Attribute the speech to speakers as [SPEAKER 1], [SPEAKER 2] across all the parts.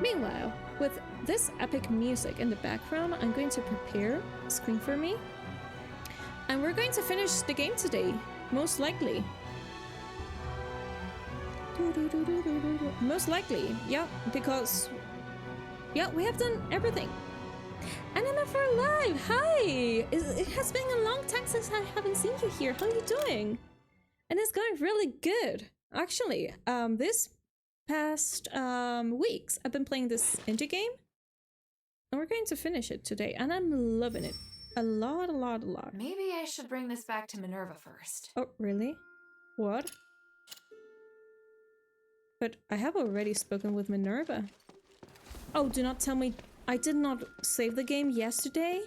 [SPEAKER 1] Meanwhile, with this epic music in the background, I'm going to prepare a screen for me. And we're going to finish the game today, most likely. Most likely, yeah, because, yeah, we have done everything. And MFR Live, hi! It has been a long time since I haven't seen you here. How are you doing? And it's going really good, actually. This past weeks, I've been playing this indie game, and we're going to finish it today, and I'm loving it. A lot.
[SPEAKER 2] Maybe I should bring this back to Minerva first.
[SPEAKER 1] Oh, really? What? But I have already spoken with Minerva. Oh, do not tell me I did not save the game yesterday?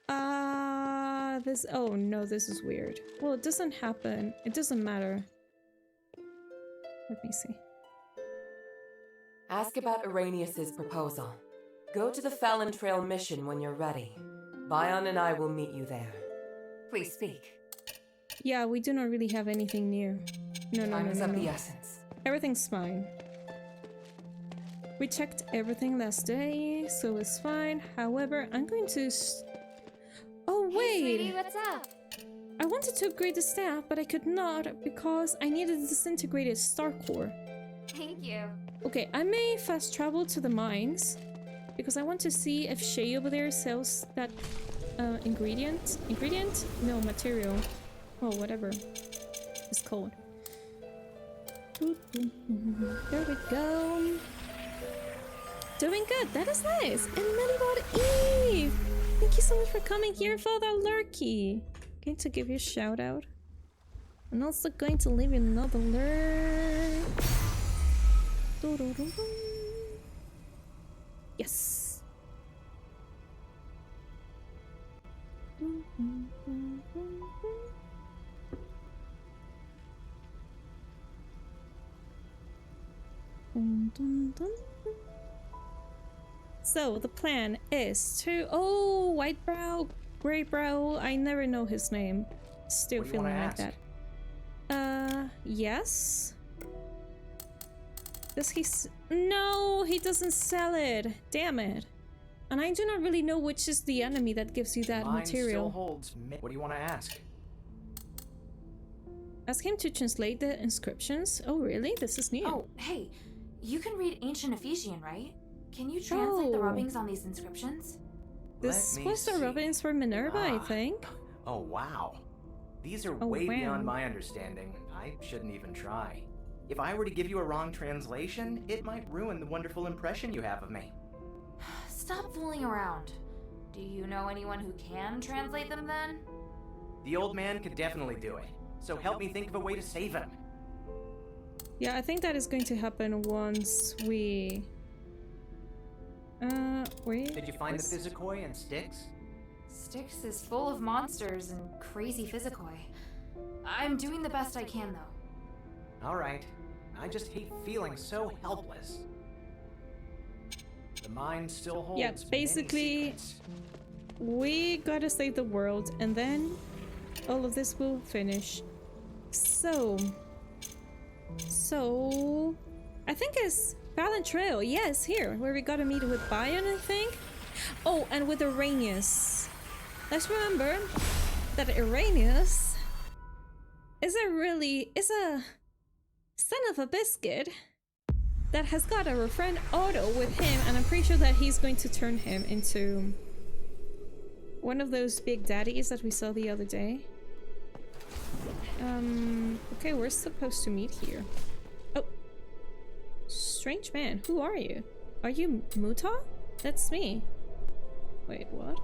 [SPEAKER 1] Oh no, this is weird. Well, it doesn't happen. It doesn't matter. Let me see.
[SPEAKER 3] Ask about Arrhenius's proposal. Go to the Fallon Trail mission when you're ready. Bion and I will meet you there. Please speak.
[SPEAKER 1] Yeah, we do not really have anything new. No.
[SPEAKER 3] Time is of the essence.
[SPEAKER 1] Everything's fine. We checked everything last day, so it's fine. However, I'm going to... Oh, wait!
[SPEAKER 2] Hey, sweetie, what's up?
[SPEAKER 1] I wanted to upgrade the staff, but I could not because I needed a disintegrated star core.
[SPEAKER 2] Thank you.
[SPEAKER 1] Okay, I may fast travel to the mines because I want to see if Shay over there sells that ingredient? No, material. Oh, whatever it's called. There we go. Doing good, that is nice. And Melibot Eve! Thank you so much for coming here for that lurky. Going to give you a shout out. And also going to leave you another lurk. Yes. So the plan is to... Oh, white brow, gray brow. I never know his name. Still feeling like that. Yes. Does he... No, he doesn't sell it. Damn it. And I do not really know which is the enemy that gives you that material.
[SPEAKER 4] Still holds. What do you want to ask?
[SPEAKER 1] Ask him to translate the inscriptions. Oh, really? This is new.
[SPEAKER 2] Oh, hey. You can read ancient Ephesian, right? Can you translate the rubbings on these inscriptions?
[SPEAKER 1] This was the rubbings for Minerva, I think.
[SPEAKER 4] Oh, wow. These are way beyond my understanding. I shouldn't even try. If I were to give you a wrong translation, it might ruin the wonderful impression you have of me.
[SPEAKER 2] Stop fooling around. Do you know anyone who can translate them then?
[SPEAKER 4] The old man could definitely do it. So help me think of a way to save him.
[SPEAKER 1] Yeah, I think that is going to happen once we... wait.
[SPEAKER 4] Did you find the Physicoi and Styx?
[SPEAKER 2] Styx is full of monsters and crazy Physicoi. I'm doing the best I can, though.
[SPEAKER 4] Alright. I just hate feeling so helpless. The mind still holds.
[SPEAKER 1] Yeah, basically, we gotta save the world, and then all of this will finish. So, I think it's Fallon Trail. Yes, here, where we gotta meet with Bion, I think. Oh, and with Arrhenius. Let's remember that Arrhenius is a son of a biscuit that has got our friend Otto with him, and I'm pretty sure that he's going to turn him into one of those big daddies that we saw the other day. Okay, we're supposed to meet here. Oh, strange man, who are you? Are you Muta? That's me. Wait, what?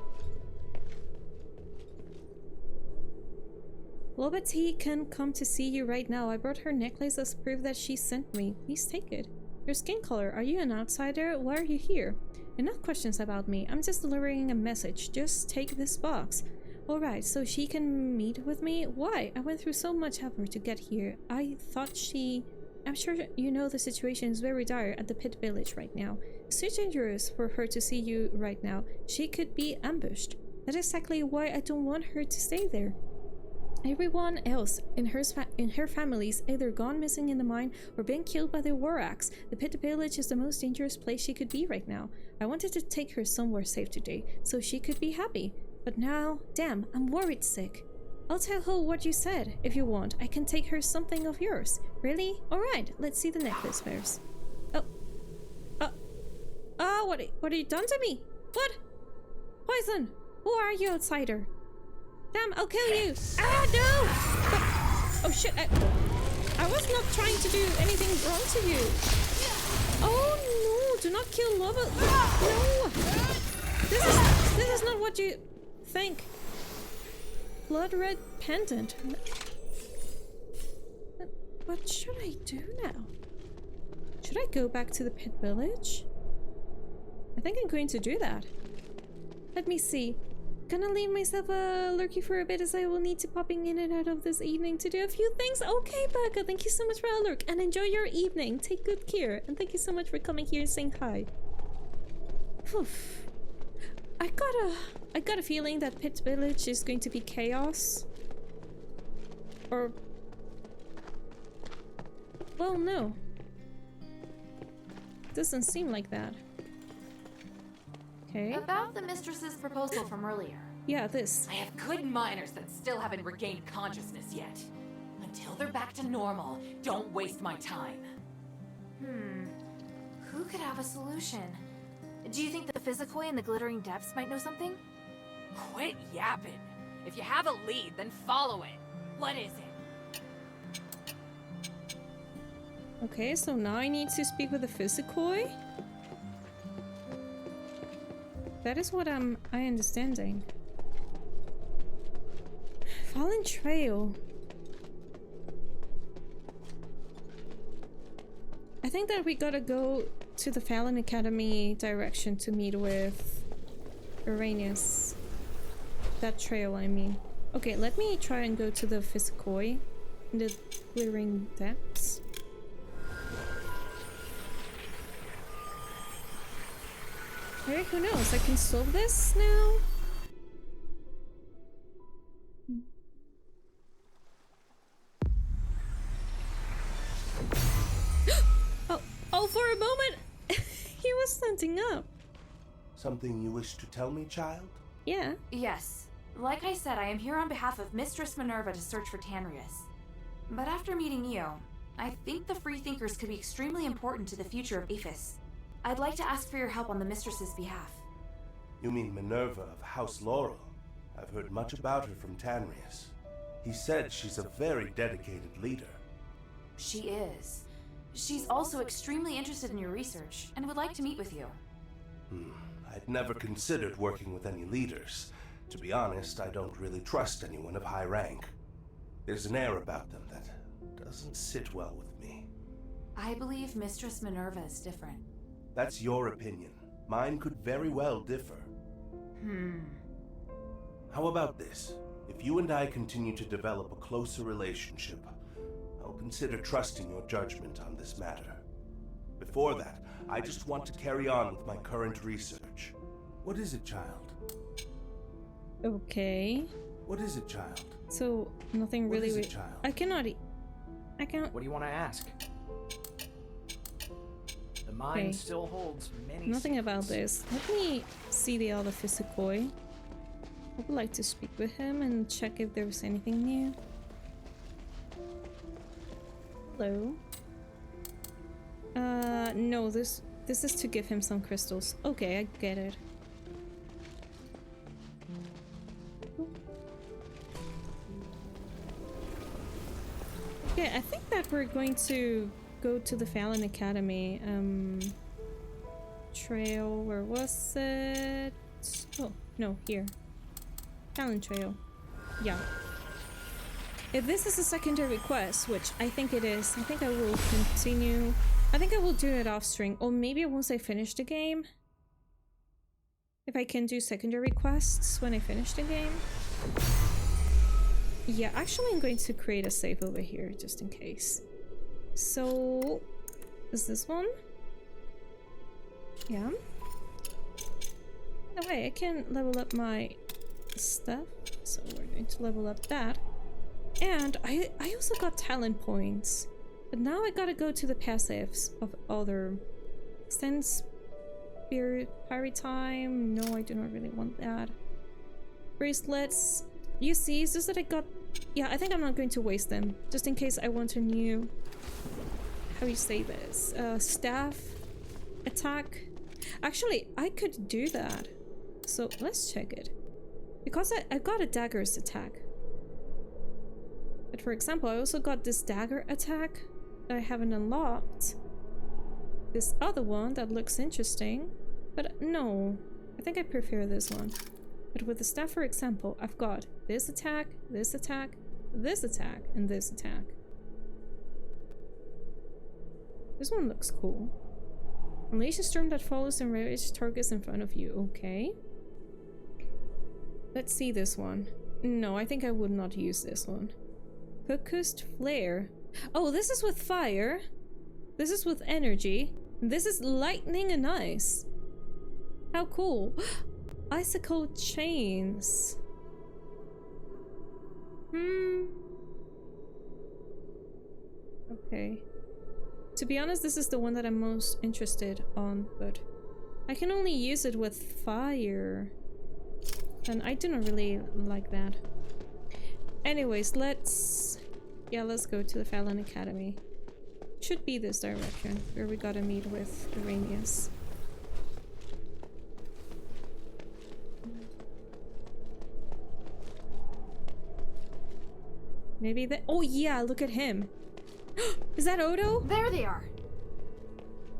[SPEAKER 1] Lobati can come to see you right now. I brought her necklace as proof that she sent me. Please take it. Your skin color. Are you an outsider? Why are you here? Enough questions about me. I'm just delivering a message. Just take this box. Alright, so she can meet with me? Why? I went through so much effort to get here. I'm sure you know the situation is very dire at the Pit Village right now. It's too dangerous for her to see you right now. She could be ambushed. That's exactly why I don't want her to stay there. Everyone else in her family's either gone missing in the mine or been killed by the war axe. The pit village is the most dangerous place she could be right now. I wanted to take her somewhere safe today, so she could be happy. But now, damn, I'm worried sick. I'll tell her what you said. If you want, I can take her something of yours. Really? Alright, let's see the necklace first. What have you done to me? What? Poison! Who are you, outsider? Damn, I'll kill you! Ah, no! But, oh shit, I was not trying to do anything wrong to you. Oh no, do not kill Lova. No! This is not what you think. Blood red pendant. What should I do now? Should I go back to the pit village? I think I'm going to do that. Let me see. Gonna leave myself lurky for a bit, as I will need to popping in and out of this evening to do a few things. Okay, Becca, thank you so much for a lurk and enjoy your evening. Take good care and thank you so much for coming here and saying hi. Oof. I got a feeling that Pit Village is going to be chaos. Or well, no. Doesn't seem like that. Okay.
[SPEAKER 2] About the mistress's proposal from earlier.
[SPEAKER 1] Yeah, this.
[SPEAKER 3] I have good miners that still haven't regained consciousness yet. Until they're back to normal, don't waste my time.
[SPEAKER 2] Who could have a solution? Do you think the Physicoi in the Glittering Depths might know something?
[SPEAKER 3] Quit yapping. If you have a lead, then follow it. What is it?
[SPEAKER 1] Okay, so now I need to speak with the Physicoi? That is what I understanding. Fallen Trail. I think that we gotta go to the Fallen Academy direction to meet with Uranus. That trail, I mean. Okay, let me try and go to the Physicoi in the Glittering Depths. Hey, who knows? I can solve this now? Oh, for a moment, he was standing up.
[SPEAKER 5] Something you wish to tell me, child?
[SPEAKER 1] Yeah.
[SPEAKER 2] Yes. Like I said, I am here on behalf of Mistress Minerva to search for Tanrius. But after meeting you, I think the Freethinkers could be extremely important to the future of Aphes. I'd like to ask for your help on the Mistress's behalf.
[SPEAKER 5] You mean Minerva of House Laurel? I've heard much about her from Tanrius. He said she's a very dedicated leader.
[SPEAKER 2] She is. She's also extremely interested in your research and would like to meet with you.
[SPEAKER 5] I'd never considered working with any leaders. To be honest, I don't really trust anyone of high rank. There's an air about them that doesn't sit well with me.
[SPEAKER 2] I believe Mistress Minerva is different.
[SPEAKER 5] That's your opinion. Mine could very well differ. How about this? If you and I continue to develop a closer relationship, I'll consider trusting your judgment on this matter. Before that, I just want to carry on with my current research. What is it, child?
[SPEAKER 1] Okay.
[SPEAKER 5] What is it, child?
[SPEAKER 1] So, nothing really...
[SPEAKER 5] What is it, child?
[SPEAKER 1] I cannot... I cannot...
[SPEAKER 4] What do you want to ask? The mine still holds many
[SPEAKER 1] Nothing
[SPEAKER 4] secrets.
[SPEAKER 1] about this. Let me see the other Physicoi. I would like to speak with him and check if there's anything new. Hello. No, this is to give him some crystals. Okay, I get it. Okay, I think that we're going to go to the Fallen Academy. Trail, where was it? Oh, no, here. Fallen Trail. Yeah. If this is a secondary quest, which I think it is, I think I will continue. I think I will do it off stream, or maybe once I finish the game. If I can do secondary quests when I finish the game. Yeah, actually I'm going to create a save over here, just in case. So, is this one? Yeah. No way, I can level up my stuff. So we're going to level up that. And I also got talent points. But now I gotta go to the passives of other sense, spirit, time. No, I do not really want that. Bracelets. You see, it's just that I got... Yeah, I think I'm not going to waste them. Just in case I want a new... How do you say this? Staff attack. Actually, I could do that. So let's check it. Because I got a dagger's attack. But for example, I also got this dagger attack that I haven't unlocked. This other one that looks interesting. But no, I think I prefer this one. But with the staff, for example, I've got this attack, this attack, this attack, and this attack. This one looks cool. Unleash a storm that follows and ravages targets in front of you. Okay. Let's see this one. No, I think I would not use this one. Focused flare. Oh, this is with fire. This is with energy. This is lightning and ice. How cool. Icicle chains. Okay. To be honest, this is the one that I'm most interested on, but I can only use it with fire. And I do not really like that. Anyways, let's go to the Fallon Academy. Should be this direction, where we gotta meet with Arrhenius. Maybe that— oh yeah, look at him! Is that Odo?
[SPEAKER 2] There they are!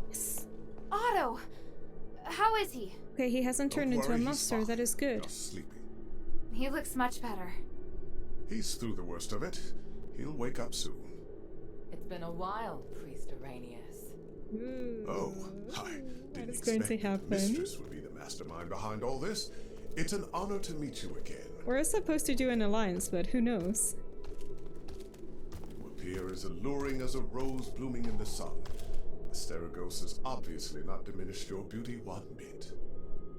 [SPEAKER 1] Yes.
[SPEAKER 2] Otto! How is he?
[SPEAKER 1] Okay, he hasn't turned into a monster, that is good.
[SPEAKER 6] Just sleeping.
[SPEAKER 2] He looks much better.
[SPEAKER 6] He's through the worst of it. He'll wake up soon.
[SPEAKER 3] It's been a while, Priest Arrhenius.
[SPEAKER 6] Oh, I didn't
[SPEAKER 1] is going to
[SPEAKER 6] expect
[SPEAKER 1] happen?
[SPEAKER 6] Mistress would be the mastermind behind all this. It's an honor to meet you again.
[SPEAKER 1] We're supposed to do an alliance, but who knows?
[SPEAKER 6] You appear as alluring as a rose blooming in the sun. Asterigos has obviously not diminished your beauty one bit.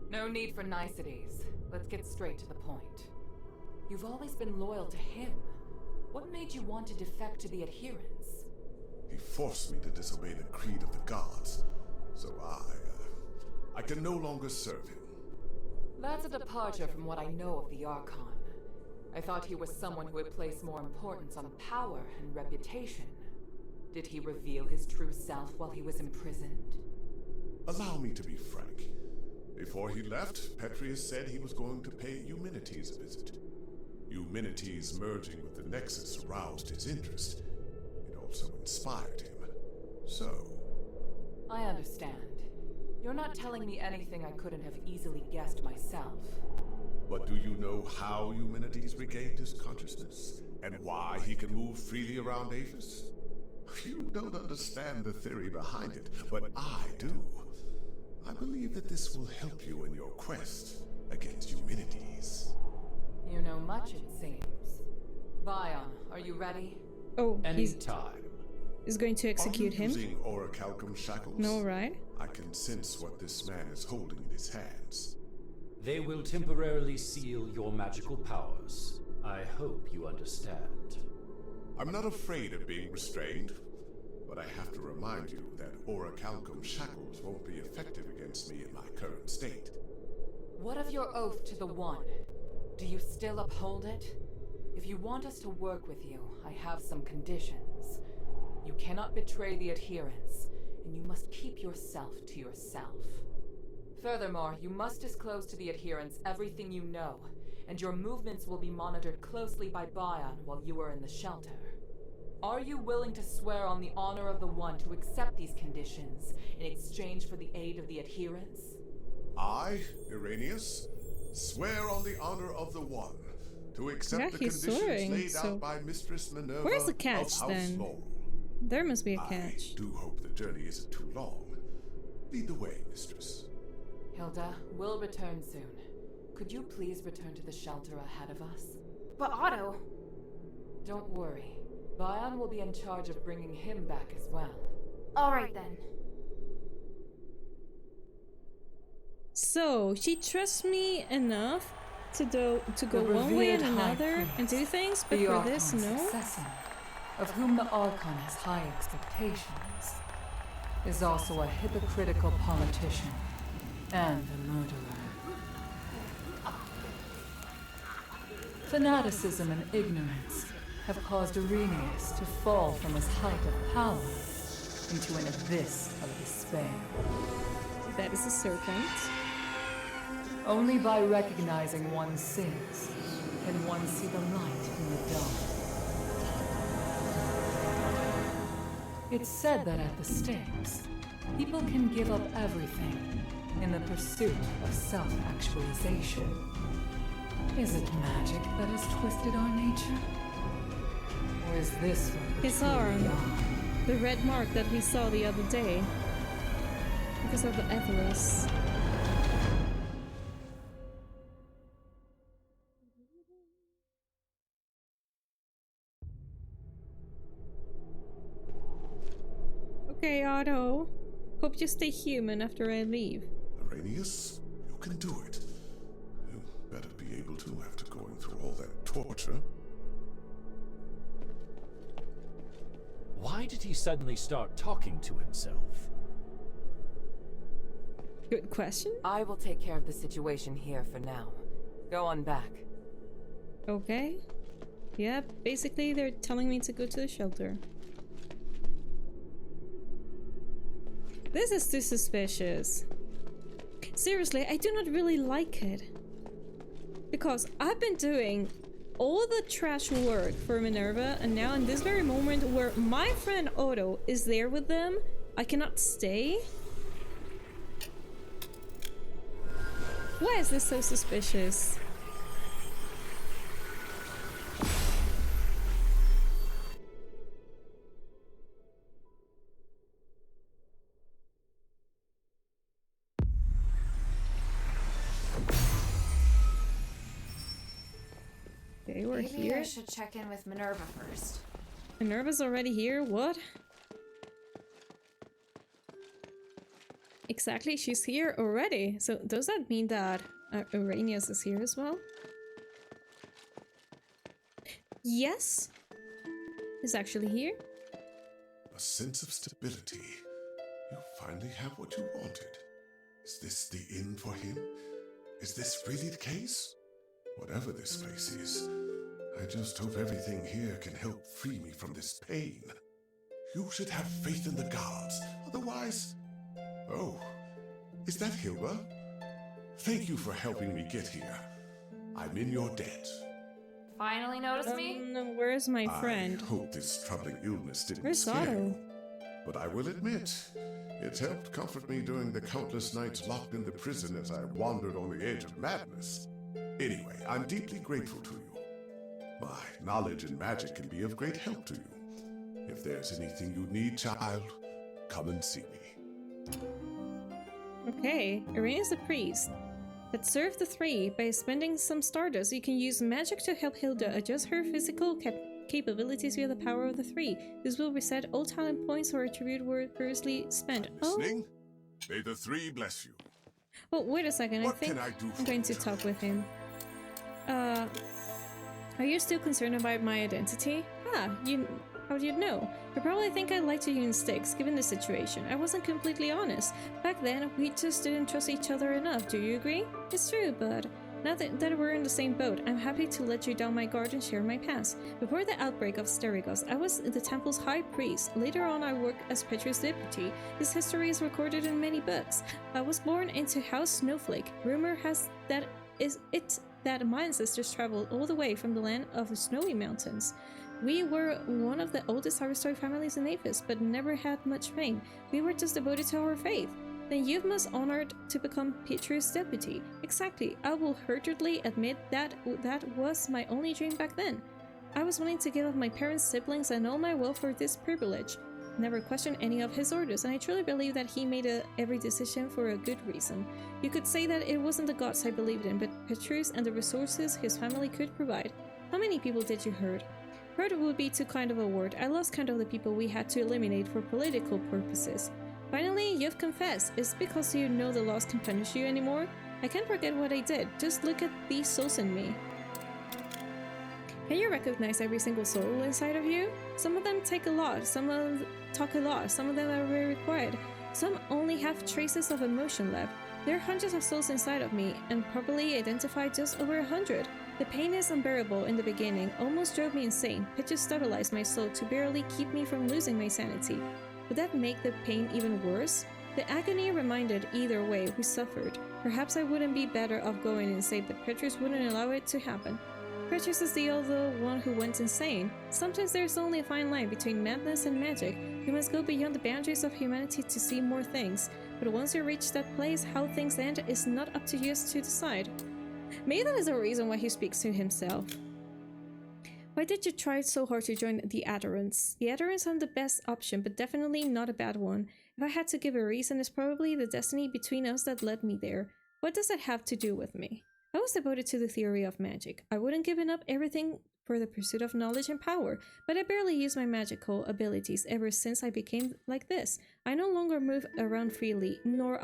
[SPEAKER 3] No need for niceties. Let's get straight to the point. You've always been loyal to him. What made you want to defect to the adherents?
[SPEAKER 6] He forced me to disobey the creed of the gods, so I can no longer serve him.
[SPEAKER 3] That's a departure from what I know of the Archon. I thought he was someone who would place more importance on power and reputation. Did he reveal his true self while he was imprisoned?
[SPEAKER 6] Allow me to be frank. Before he left, Petrius said he was going to pay Eumenides a visit. Eumenides merging with the Nexus aroused his interest. It also inspired him. So...
[SPEAKER 3] I understand. You're not telling me anything I couldn't have easily guessed myself.
[SPEAKER 6] But do you know how Eumenides regained his consciousness? And why he can move freely around Aphes? You don't understand the theory behind it, but I do. I believe that this will help you in your quest against Eumenides.
[SPEAKER 3] You know much, it seems. Bion, are you ready?
[SPEAKER 1] Oh,
[SPEAKER 7] Anytime.
[SPEAKER 1] he's going to execute him?
[SPEAKER 6] Using orichalcum shackles?
[SPEAKER 1] No, right?
[SPEAKER 6] I can sense what this man is holding in his hands.
[SPEAKER 7] They will temporarily seal your magical powers. I hope you understand.
[SPEAKER 6] I'm not afraid of being restrained, but I have to remind you that orichalcum shackles won't be effective against me in my current state.
[SPEAKER 3] What of your oath to the One? Do you still uphold it? If you want us to work with you, I have some conditions. You cannot betray the adherents, and you must keep yourself to yourself. Furthermore, you must disclose to the adherents everything you know, and your movements will be monitored closely by Bion while you are in the shelter. Are you willing to swear on the honor of the One to accept these conditions in exchange for the aid of the adherents?
[SPEAKER 6] I, Irenaeus, swear on the honor of the One to accept the conditions laid out by Mistress Minerva.
[SPEAKER 1] Where's the catch,
[SPEAKER 6] of House
[SPEAKER 1] then?
[SPEAKER 6] Laurel.
[SPEAKER 1] There must be a catch.
[SPEAKER 6] I do hope the journey isn't too long. Lead the way, Mistress.
[SPEAKER 3] Hilda, we'll return soon. Could you please return to the shelter ahead of us?
[SPEAKER 2] But Otto...
[SPEAKER 3] Don't worry. Bion will be in charge of bringing him back as well.
[SPEAKER 2] Alright then.
[SPEAKER 1] So, she trusts me enough to go
[SPEAKER 3] The
[SPEAKER 1] one way
[SPEAKER 3] revered
[SPEAKER 1] and
[SPEAKER 3] High
[SPEAKER 1] another and do
[SPEAKER 3] Priest,
[SPEAKER 1] things, but
[SPEAKER 3] the
[SPEAKER 1] for this,
[SPEAKER 3] Archon's
[SPEAKER 1] no?
[SPEAKER 3] successor, of whom the Archon has high expectations, is also a hypocritical politician and a murderer. Fanaticism and ignorance have caused Irenaeus to fall from his height of power into an abyss of despair.
[SPEAKER 1] That is a serpent.
[SPEAKER 3] Only by recognizing one's sins can one see the light in the dark. It's said that at the stakes, people can give up everything in the pursuit of self-actualization. Is it magic that has twisted our nature? Or is this what we
[SPEAKER 1] His
[SPEAKER 3] truly
[SPEAKER 1] arm.
[SPEAKER 3] are?
[SPEAKER 1] The red mark that we saw the other day. Because of the Aphes. Okay, Otto. Hope you stay human after I leave.
[SPEAKER 6] Irenaeus, you can do it. You better be able to after going through all that torture.
[SPEAKER 7] Why did he suddenly start talking to himself?
[SPEAKER 1] Good question.
[SPEAKER 8] I will take care of the situation here for now. Go on back.
[SPEAKER 1] Okay. Yeah, basically they're telling me to go to the shelter. This is too suspicious. Seriously, I do not really like it. Because I've been doing all the trash work for Minerva, and now in this very moment where my friend Otto is there with them, I cannot stay? Why is this so suspicious? Okay, we're
[SPEAKER 2] Maybe
[SPEAKER 1] here.
[SPEAKER 2] I should check in with Minerva first.
[SPEAKER 1] Minerva's already here? What? Exactly, she's here already. So does that mean that Irenaeus is here as well? Yes. He's actually here.
[SPEAKER 6] A sense of stability. You finally have what you wanted. Is this the inn for him? Is this really the case? Whatever this place is, I just hope everything here can help free me from this pain. You should have faith in the gods, otherwise... Oh, is that Hilda? Thank you for helping me get here. I'm in your debt.
[SPEAKER 2] Finally notice me?
[SPEAKER 1] Where's my friend?
[SPEAKER 6] I hope this troubling illness didn't
[SPEAKER 1] Where's
[SPEAKER 6] scare
[SPEAKER 1] Otto?
[SPEAKER 6] you. But I will admit, it helped comfort me during the countless nights locked in the prison as I wandered on the edge of madness. Anyway, I'm deeply grateful to you. My knowledge in magic can be of great help to you. If there's anything you need, child, come and see me.
[SPEAKER 1] Okay, Irenaeus the priest. That serve the three. By spending some stardust, you can use magic to help Hilda adjust her physical capabilities via the power of the three. This will reset all talent points or attribute were previously spent.
[SPEAKER 6] Listening? May the three bless you.
[SPEAKER 1] Oh, wait a second.
[SPEAKER 6] What
[SPEAKER 1] I think
[SPEAKER 6] can I do for
[SPEAKER 1] I'm going
[SPEAKER 6] you,
[SPEAKER 1] to talk
[SPEAKER 6] child?
[SPEAKER 1] with him. Are you still concerned about my identity? How do you know? You probably think I lied to you in sticks, given the situation. I wasn't completely honest. Back then, we just didn't trust each other enough, do you agree? It's true, but now that we're in the same boat, I'm happy to let you down my guard and share my past. Before the outbreak of ASTERIGOS, I was the temple's high priest. Later on, I worked as Petra's deputy. His history is recorded in many books. I was born into House Snowflake. Rumor has that my ancestors traveled all the way from the land of the snowy mountains. We were one of the oldest aristocratic families in Aphes, but never had much fame. We were just devoted to our faith. Then you must honored to become Petra's deputy. Exactly. I will heartedly admit that was my only dream back then. I was willing to give up my parents, siblings, and all my wealth for this privilege. Never questioned any of his orders, and I truly believe that he made every decision for a good reason. You could say that it wasn't the gods I believed in, but Petrus and the resources his family could provide. How many people did you hurt? Hurt would be too kind of a word. I lost count of the people we had to eliminate for political purposes. Finally, you've confessed. Is it because you know the laws can punish you anymore? I can't forget what I did. Just look at these souls in me. Can you recognize every single soul inside of you? Some of them take a lot, some of them talk a lot, some of them are very quiet. Some only have traces of emotion left. There are hundreds of souls inside of me, and probably identified just over 100. The pain is unbearable in the beginning, almost drove me insane. It just stabilized my soul to barely keep me from losing my sanity. Would that make the pain even worse? The agony reminded either way we suffered. Perhaps I wouldn't be better off going insane, but Petrus wouldn't allow it to happen. Petrus is the other one who went insane. Sometimes there's only a fine line between madness and magic. You must go beyond the boundaries of humanity to see more things. But once you reach that place, how things end is not up to you to decide. Maybe that is a reason why he speaks to himself. Why did you try so hard to join the Adherents? The Adherents are the best option, but definitely not a bad one. If I had to give a reason, it's probably the destiny between us that led me there. What does that have to do with me? I was devoted to the theory of magic. I wouldn't give up everything for the pursuit of knowledge and power, but I barely use my magical abilities ever since I became like this. I no longer move around freely, nor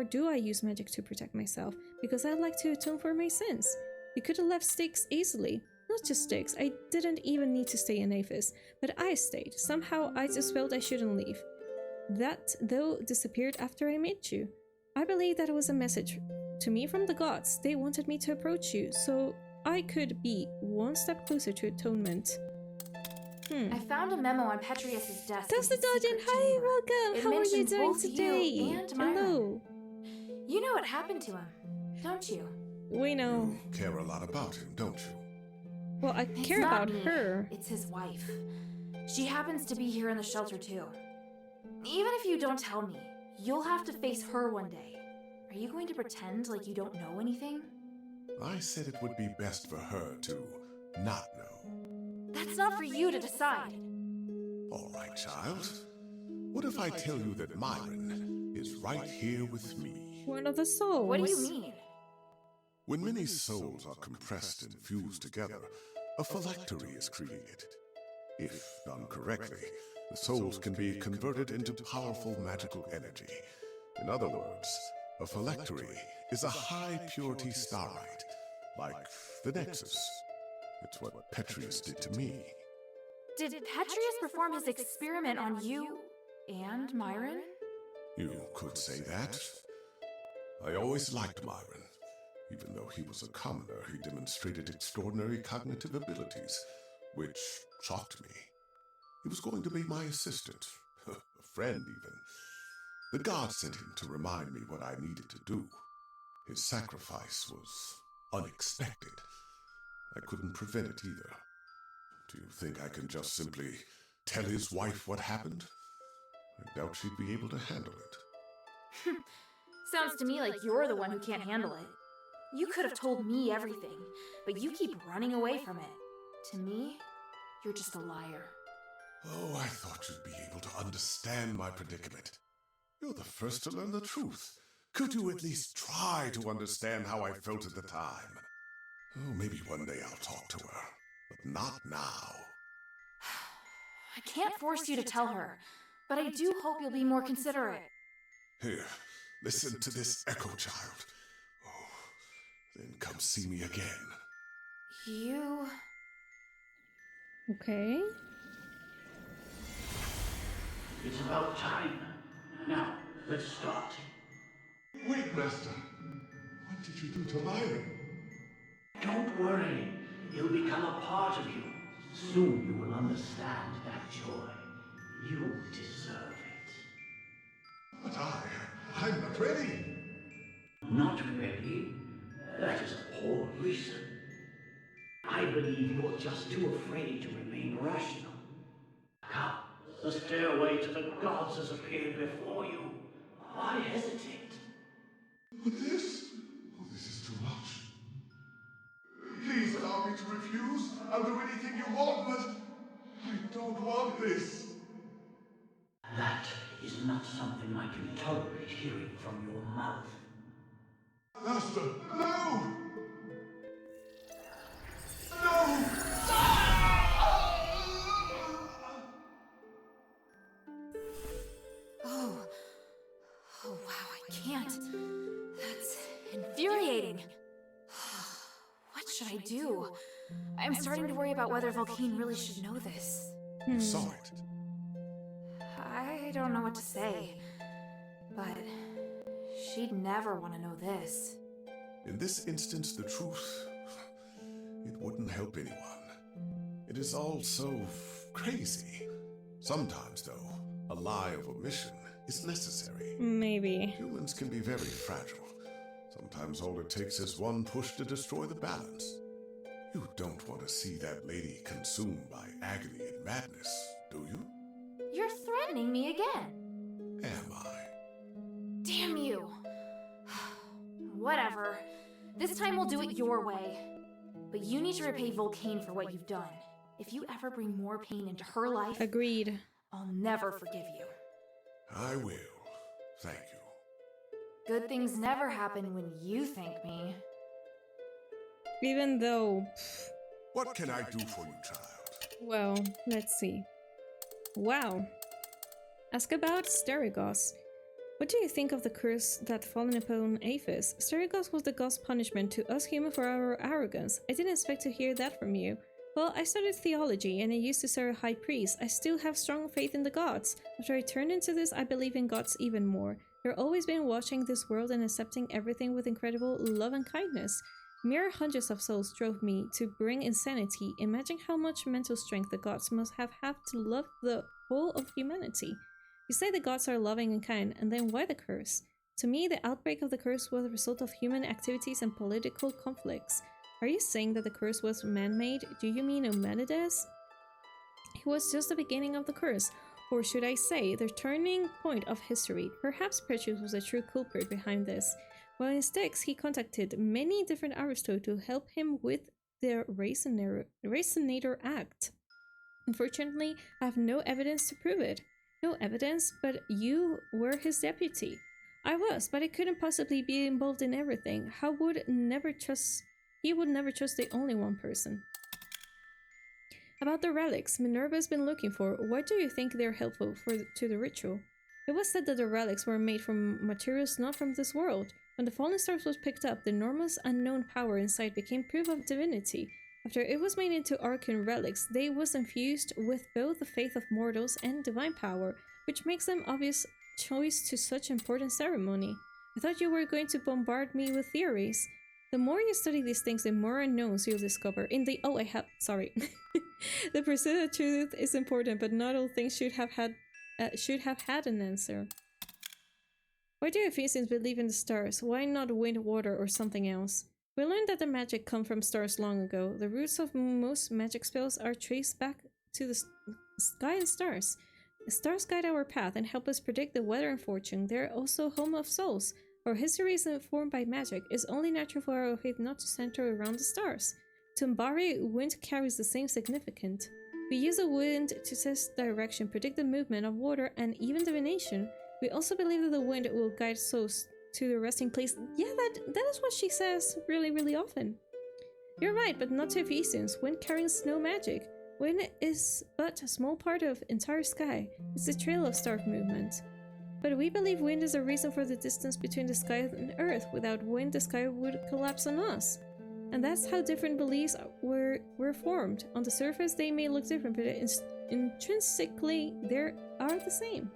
[SPEAKER 1] do I use magic to protect myself, because I like to atone for my sins. You could have left Styx easily. Not just Styx, I didn't even need to stay in Aphes, but I stayed. Somehow I just felt I shouldn't leave. That, though, disappeared after I met you. I believe that it was a message to me from the gods. They wanted me to approach you, so I could be one step closer to atonement.
[SPEAKER 2] I found a memo on Petrius's desk.
[SPEAKER 1] That's the Dodgen! Hi, welcome! How are you doing today? Hello!
[SPEAKER 2] You know what happened to him, don't you?
[SPEAKER 1] We know.
[SPEAKER 6] You care a lot about him, don't you?
[SPEAKER 1] Well, I care about her.
[SPEAKER 2] It's his wife. She happens to be here in the shelter too. Even if you don't tell me, you'll have to face her one day. Are you going to pretend like you don't know anything?
[SPEAKER 6] I said it would be best for her to not know.
[SPEAKER 2] That's not for you to decide.
[SPEAKER 6] All right, child. What if I tell you that Myron is right here with me?
[SPEAKER 1] One of the souls.
[SPEAKER 2] What do you mean?
[SPEAKER 6] When many souls are compressed and fused together, a phylactery is created. If done correctly, the souls can be converted into powerful magical energy. In other words, a phylactery is a high-purity starlight, like the Nexus. It's what Petrius did to me.
[SPEAKER 2] Did Petrius perform his experiment on you and Myron?
[SPEAKER 6] You could say that. I always liked Myron. Even though he was a commoner, he demonstrated extraordinary cognitive abilities, which shocked me. He was going to be my assistant, a friend even. The gods sent him to remind me what I needed to do. His sacrifice was unexpected. I couldn't prevent it either. Do you think I can just simply tell his wife what happened? I doubt she'd be able to handle it.
[SPEAKER 2] Sounds to me like you're the one who can't handle it. You could have told me everything, but you keep running away from it. To me, you're just a liar.
[SPEAKER 6] Oh, I thought you'd be able to understand my predicament. You're the first to learn the truth. Could you at least try to understand how I felt at the time? Oh, maybe one day I'll talk to her, but not now.
[SPEAKER 2] I can't force you to tell her, but I do hope you'll be more considerate.
[SPEAKER 6] Here, listen to this echo, child. Oh, then come see me again.
[SPEAKER 2] You...
[SPEAKER 1] Okay.
[SPEAKER 9] It's about time. Now, let's start.
[SPEAKER 6] Wait, Master. What did you do to Myron?
[SPEAKER 9] Don't worry. He'll become a part of you. Soon you will understand that joy. You deserve it.
[SPEAKER 6] But I'm not ready.
[SPEAKER 9] Not ready? That is a poor reason. I believe you're just too afraid to remain rational. Come, the stairway to the gods has appeared before you. Why hesitate?
[SPEAKER 6] But this is too much. Please allow me to refuse. I'll do anything you want, but I don't want this.
[SPEAKER 9] That is not something I can tolerate hearing from your mouth.
[SPEAKER 6] Master, no! No!
[SPEAKER 2] Oh wow, I can't. That's infuriating. What should I do? I'm starting to worry about whether Volcane really should know this.
[SPEAKER 6] You saw it.
[SPEAKER 2] I don't know what to say, but she'd never want to know this.
[SPEAKER 6] In this instance, the truth, it wouldn't help anyone. It is all so crazy. Sometimes, though, a lie of omission is necessary.
[SPEAKER 1] Maybe.
[SPEAKER 6] Humans can be very fragile. Sometimes all it takes is one push to destroy the balance. You don't want to see that lady consumed by agony and madness, do you?
[SPEAKER 2] You're threatening me again.
[SPEAKER 6] Am I?
[SPEAKER 2] Damn you. Whatever. This time we'll do it your way. But you need to repay Volcane for what you've done. If you ever bring more pain into her life,
[SPEAKER 1] Agreed.
[SPEAKER 2] I'll never forgive you.
[SPEAKER 6] I will. Thank you.
[SPEAKER 2] Good things never happen when you thank me.
[SPEAKER 1] Even though...
[SPEAKER 6] What can I do for you, child?
[SPEAKER 1] Well, let's see. Wow. Ask about Asterigos. What do you think of the curse that fallen upon Aphes? Asterigos was the god's punishment to us humans for our arrogance. I didn't expect to hear that from you. Well, I studied theology and I used to serve a high priest. I still have strong faith in the gods. After I turned into this, I believe in gods even more. They've always been watching this world and accepting everything with incredible love and kindness. Mere hundreds of souls drove me to bring insanity. Imagine how much mental strength the gods must have had to love the whole of humanity. You say the gods are loving and kind, and then why the curse? To me, the outbreak of the curse was a result of human activities and political conflicts. Are you saying that the curse was man-made? Do you mean Eumenides? It was just the beginning of the curse, or should I say, the turning point of history. Perhaps Perseus was the true culprit behind this. While in Styx, he contacted many different Aristotle to help him with the Resonator Act. Unfortunately, I have no evidence to prove it. No evidence, but you were his deputy. I was, but I couldn't possibly be involved in everything. He would never trust the only one person. About the relics Minerva's been looking for, why do you think they're helpful to the ritual? It was said that the relics were made from materials not from this world. When the fallen stars was picked up, the enormous unknown power inside became proof of divinity. After it was made into arcane relics, they was infused with both the faith of mortals and divine power, which makes them obvious choice to such important ceremony. I thought you were going to bombard me with theories. The more you study these things, the more unknowns you'll discover. The pursuit of truth is important, but not all things should have had an answer. Why do Ephesians believe in the stars? Why not wind, water, or something else? We learned that the magic comes from stars long ago. The roots of most magic spells are traced back to the sky and stars. The stars guide our path and help us predict the weather and fortune. They're also home of souls. Our history is informed by magic. It's only natural for our faith not to center around the stars. To Mbari, wind carries the same significance. We use the wind to test direction, predict the movement of water, and even divination. We also believe that the wind will guide souls to the resting place. Yeah, that is what she says really often. You're right, but not to Ephesians. Wind carries no magic. Wind is but a small part of entire sky. It's the trail of star movement. But we believe wind is a reason for the distance between the sky and Earth. Without wind, the sky would collapse on us. And that's how different beliefs were formed. On the surface, they may look different, but intrinsically, they are the same.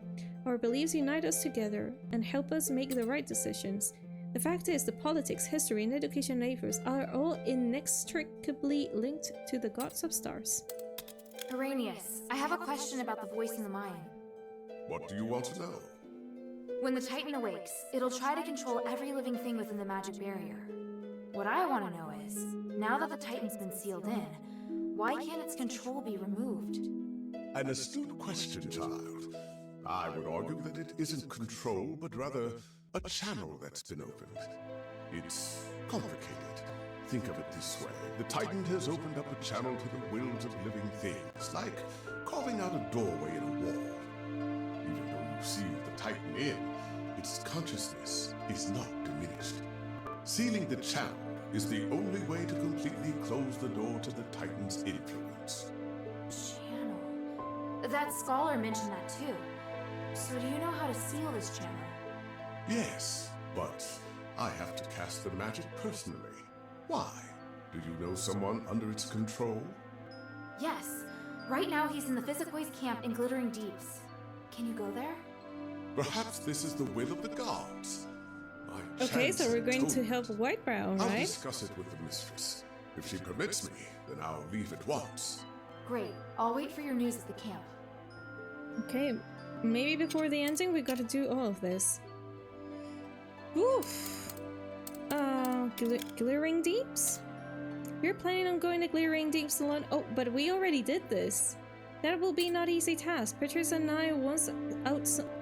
[SPEAKER 1] Our beliefs unite us together and help us make the right decisions. The fact is, the politics, history, and education of Aphes are all inextricably linked to the gods of stars.
[SPEAKER 2] Arrhenius, I have a question about the voice in the mind.
[SPEAKER 6] What do you want to know?
[SPEAKER 2] When the Titan awakes, it'll try to control every living thing within the magic barrier. What I want to know is, now that the Titan's been sealed in, why can't its control be removed?
[SPEAKER 6] An astute question, child. I would argue that it isn't control, but rather a channel that's been opened. It's complicated. Think of it this way. The Titan has opened up a channel to the wills of living things, like carving out a doorway in a wall. Even though you seal the Titan in, its consciousness is not diminished. Sealing the channel is the only way to completely close the door to the Titan's influence.
[SPEAKER 2] Channel? That scholar mentioned that too. So do you know how to seal this channel?
[SPEAKER 6] Yes, but I have to cast the magic personally. Why? Do you know someone under its control?
[SPEAKER 2] Yes. Right now he's in the Physicboys camp in Glittering Deeps. Can you go there?
[SPEAKER 6] Perhaps this is the will of the gods.
[SPEAKER 1] Okay, so we're going to help Whitebrow,
[SPEAKER 6] I'll
[SPEAKER 1] right?
[SPEAKER 6] discuss it with the mistress. If she permits me, then I'll leave at once.
[SPEAKER 2] Great. I'll wait for your news at the camp.
[SPEAKER 1] Okay, maybe before the ending we gotta do all of this. Oof! Glittering Deeps? You're planning on going to Glittering Deeps alone? Oh, but we already did this. That will be not easy task. Petrus and I once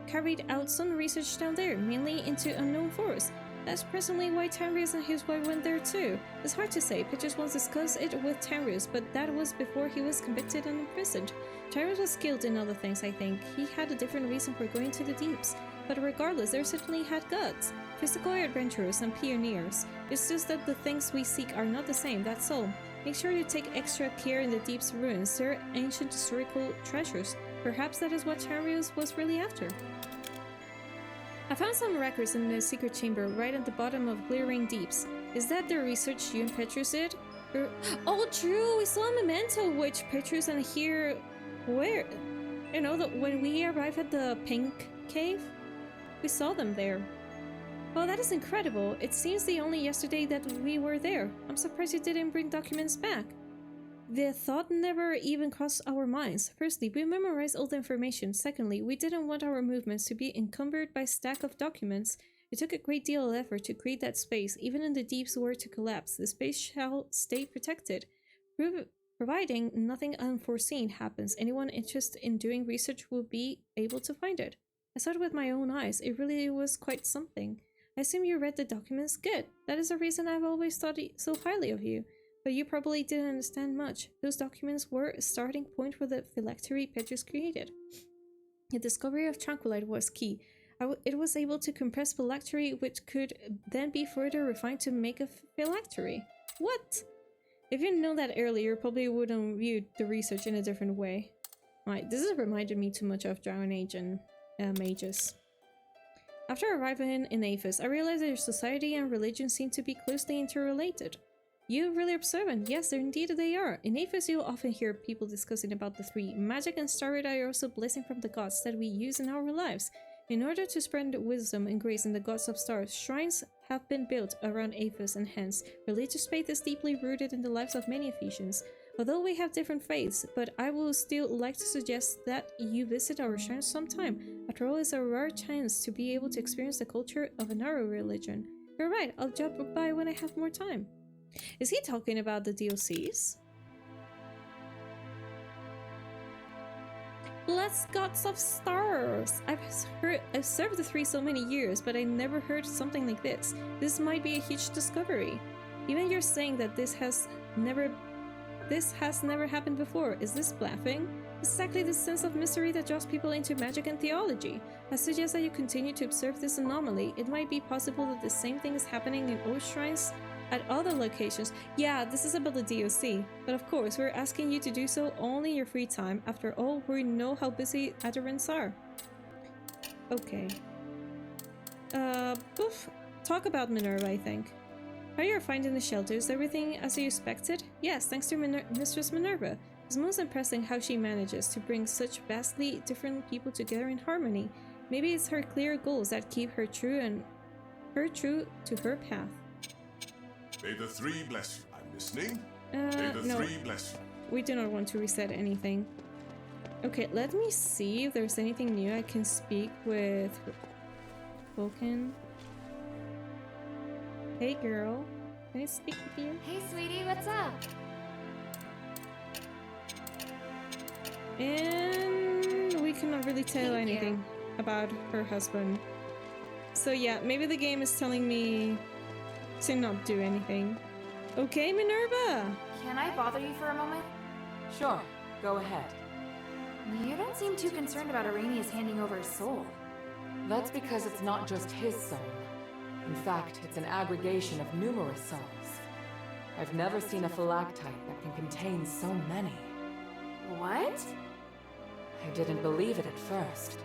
[SPEAKER 1] carried out some research down there, mainly into unknown forests. That's presently why Tanrius and his wife went there too. It's hard to say. Petrus once discussed it with Tanrius, but that was before he was convicted and imprisoned. Tanrius was skilled in other things, I think. He had a different reason for going to the deeps. But regardless, they certainly had guts. Physical adventurers and pioneers. It's just that the things we seek are not the same, that's all. Make sure you take extra care in the Deep's ruins. They're ancient historical treasures. Perhaps that is what Tanrius was really after. I found some records in the secret chamber right at the bottom of Glittering Deeps. Is that the research you and Petrus did? Oh, true! We saw a memento which Petrus and here... Where? You know, when we arrived at the Pink Cave? We saw them there. Oh, that is incredible. It seems the only yesterday that we were there. I'm surprised you didn't bring documents back. The thought never even crossed our minds. Firstly, we memorized all the information. Secondly, we didn't want our movements to be encumbered by a stack of documents. It took a great deal of effort to create that space. Even in the deeps were to collapse, the space shall stay protected. Providing nothing unforeseen happens, anyone interested in doing research will be able to find it. I saw it with my own eyes. It really was quite something. I assume you read the documents? Good. That is the reason I've always thought so highly of you. But you probably didn't understand much. Those documents were a starting point for the phylactery Petrus created. The discovery of Tranquilite was key. It was able to compress phylactery, which could then be further refined to make a phylactery. What? If you know that earlier, you probably would have viewed the research in a different way. Right, this has reminded me too much of Dragon Age and mages. After arriving in Aphes, I realized that your society and religion seem to be closely interrelated. You're really observant. Yes, indeed they are. In Aphes, you'll often hear people discussing about the three. Magic and starlight are also blessing from the gods that we use in our lives. In order to spread wisdom and grace in the gods of stars, shrines have been built around Aphes, and hence, religious faith is deeply rooted in the lives of many Ephesians. Although we have different faiths, but I will still like to suggest that you visit our shrines sometime. After all, it's a rare chance to be able to experience the culture of another religion. You're right, I'll drop by when I have more time. Is he talking about the DLCs? Let's Gods of Stars! I've served the three so many years, but I never heard something like this. This might be a huge discovery. Even you're saying that this has never happened before. Is this bluffing? Exactly the sense of mystery that draws people into magic and theology. I suggest that you continue to observe this anomaly. It might be possible that the same thing is happening in old shrines at other locations. Yeah, this is about the DLC. But of course, we're asking you to do so only in your free time. After all, we know how busy adherents are. Okay. Talk about Minerva, I think. How you're finding the shelters? Everything as you expected? Yes, thanks to Mistress Minerva. It's most impressive how she manages to bring such vastly different people together in harmony. Maybe it's her clear goals that keep her true to her path.
[SPEAKER 6] May the three bless you. I'm listening. May the three bless you.
[SPEAKER 1] We do not want to reset anything. Okay, let me see if there's anything new I can speak with Vulcan. Hey girl, can I speak with you?
[SPEAKER 2] Hey sweetie, what's up?
[SPEAKER 1] And we cannot really tell anything about her husband. So yeah, maybe the game is telling me to not do anything. Okay, Minerva!
[SPEAKER 2] Can I bother you for a moment?
[SPEAKER 3] Sure, go ahead.
[SPEAKER 2] You don't seem too concerned about Arrhenius handing over his soul.
[SPEAKER 3] That's because it's not just his soul. In fact, it's an aggregation of numerous souls. I've never seen a phylactite that can contain so many.
[SPEAKER 2] What?
[SPEAKER 3] I didn't believe it at first.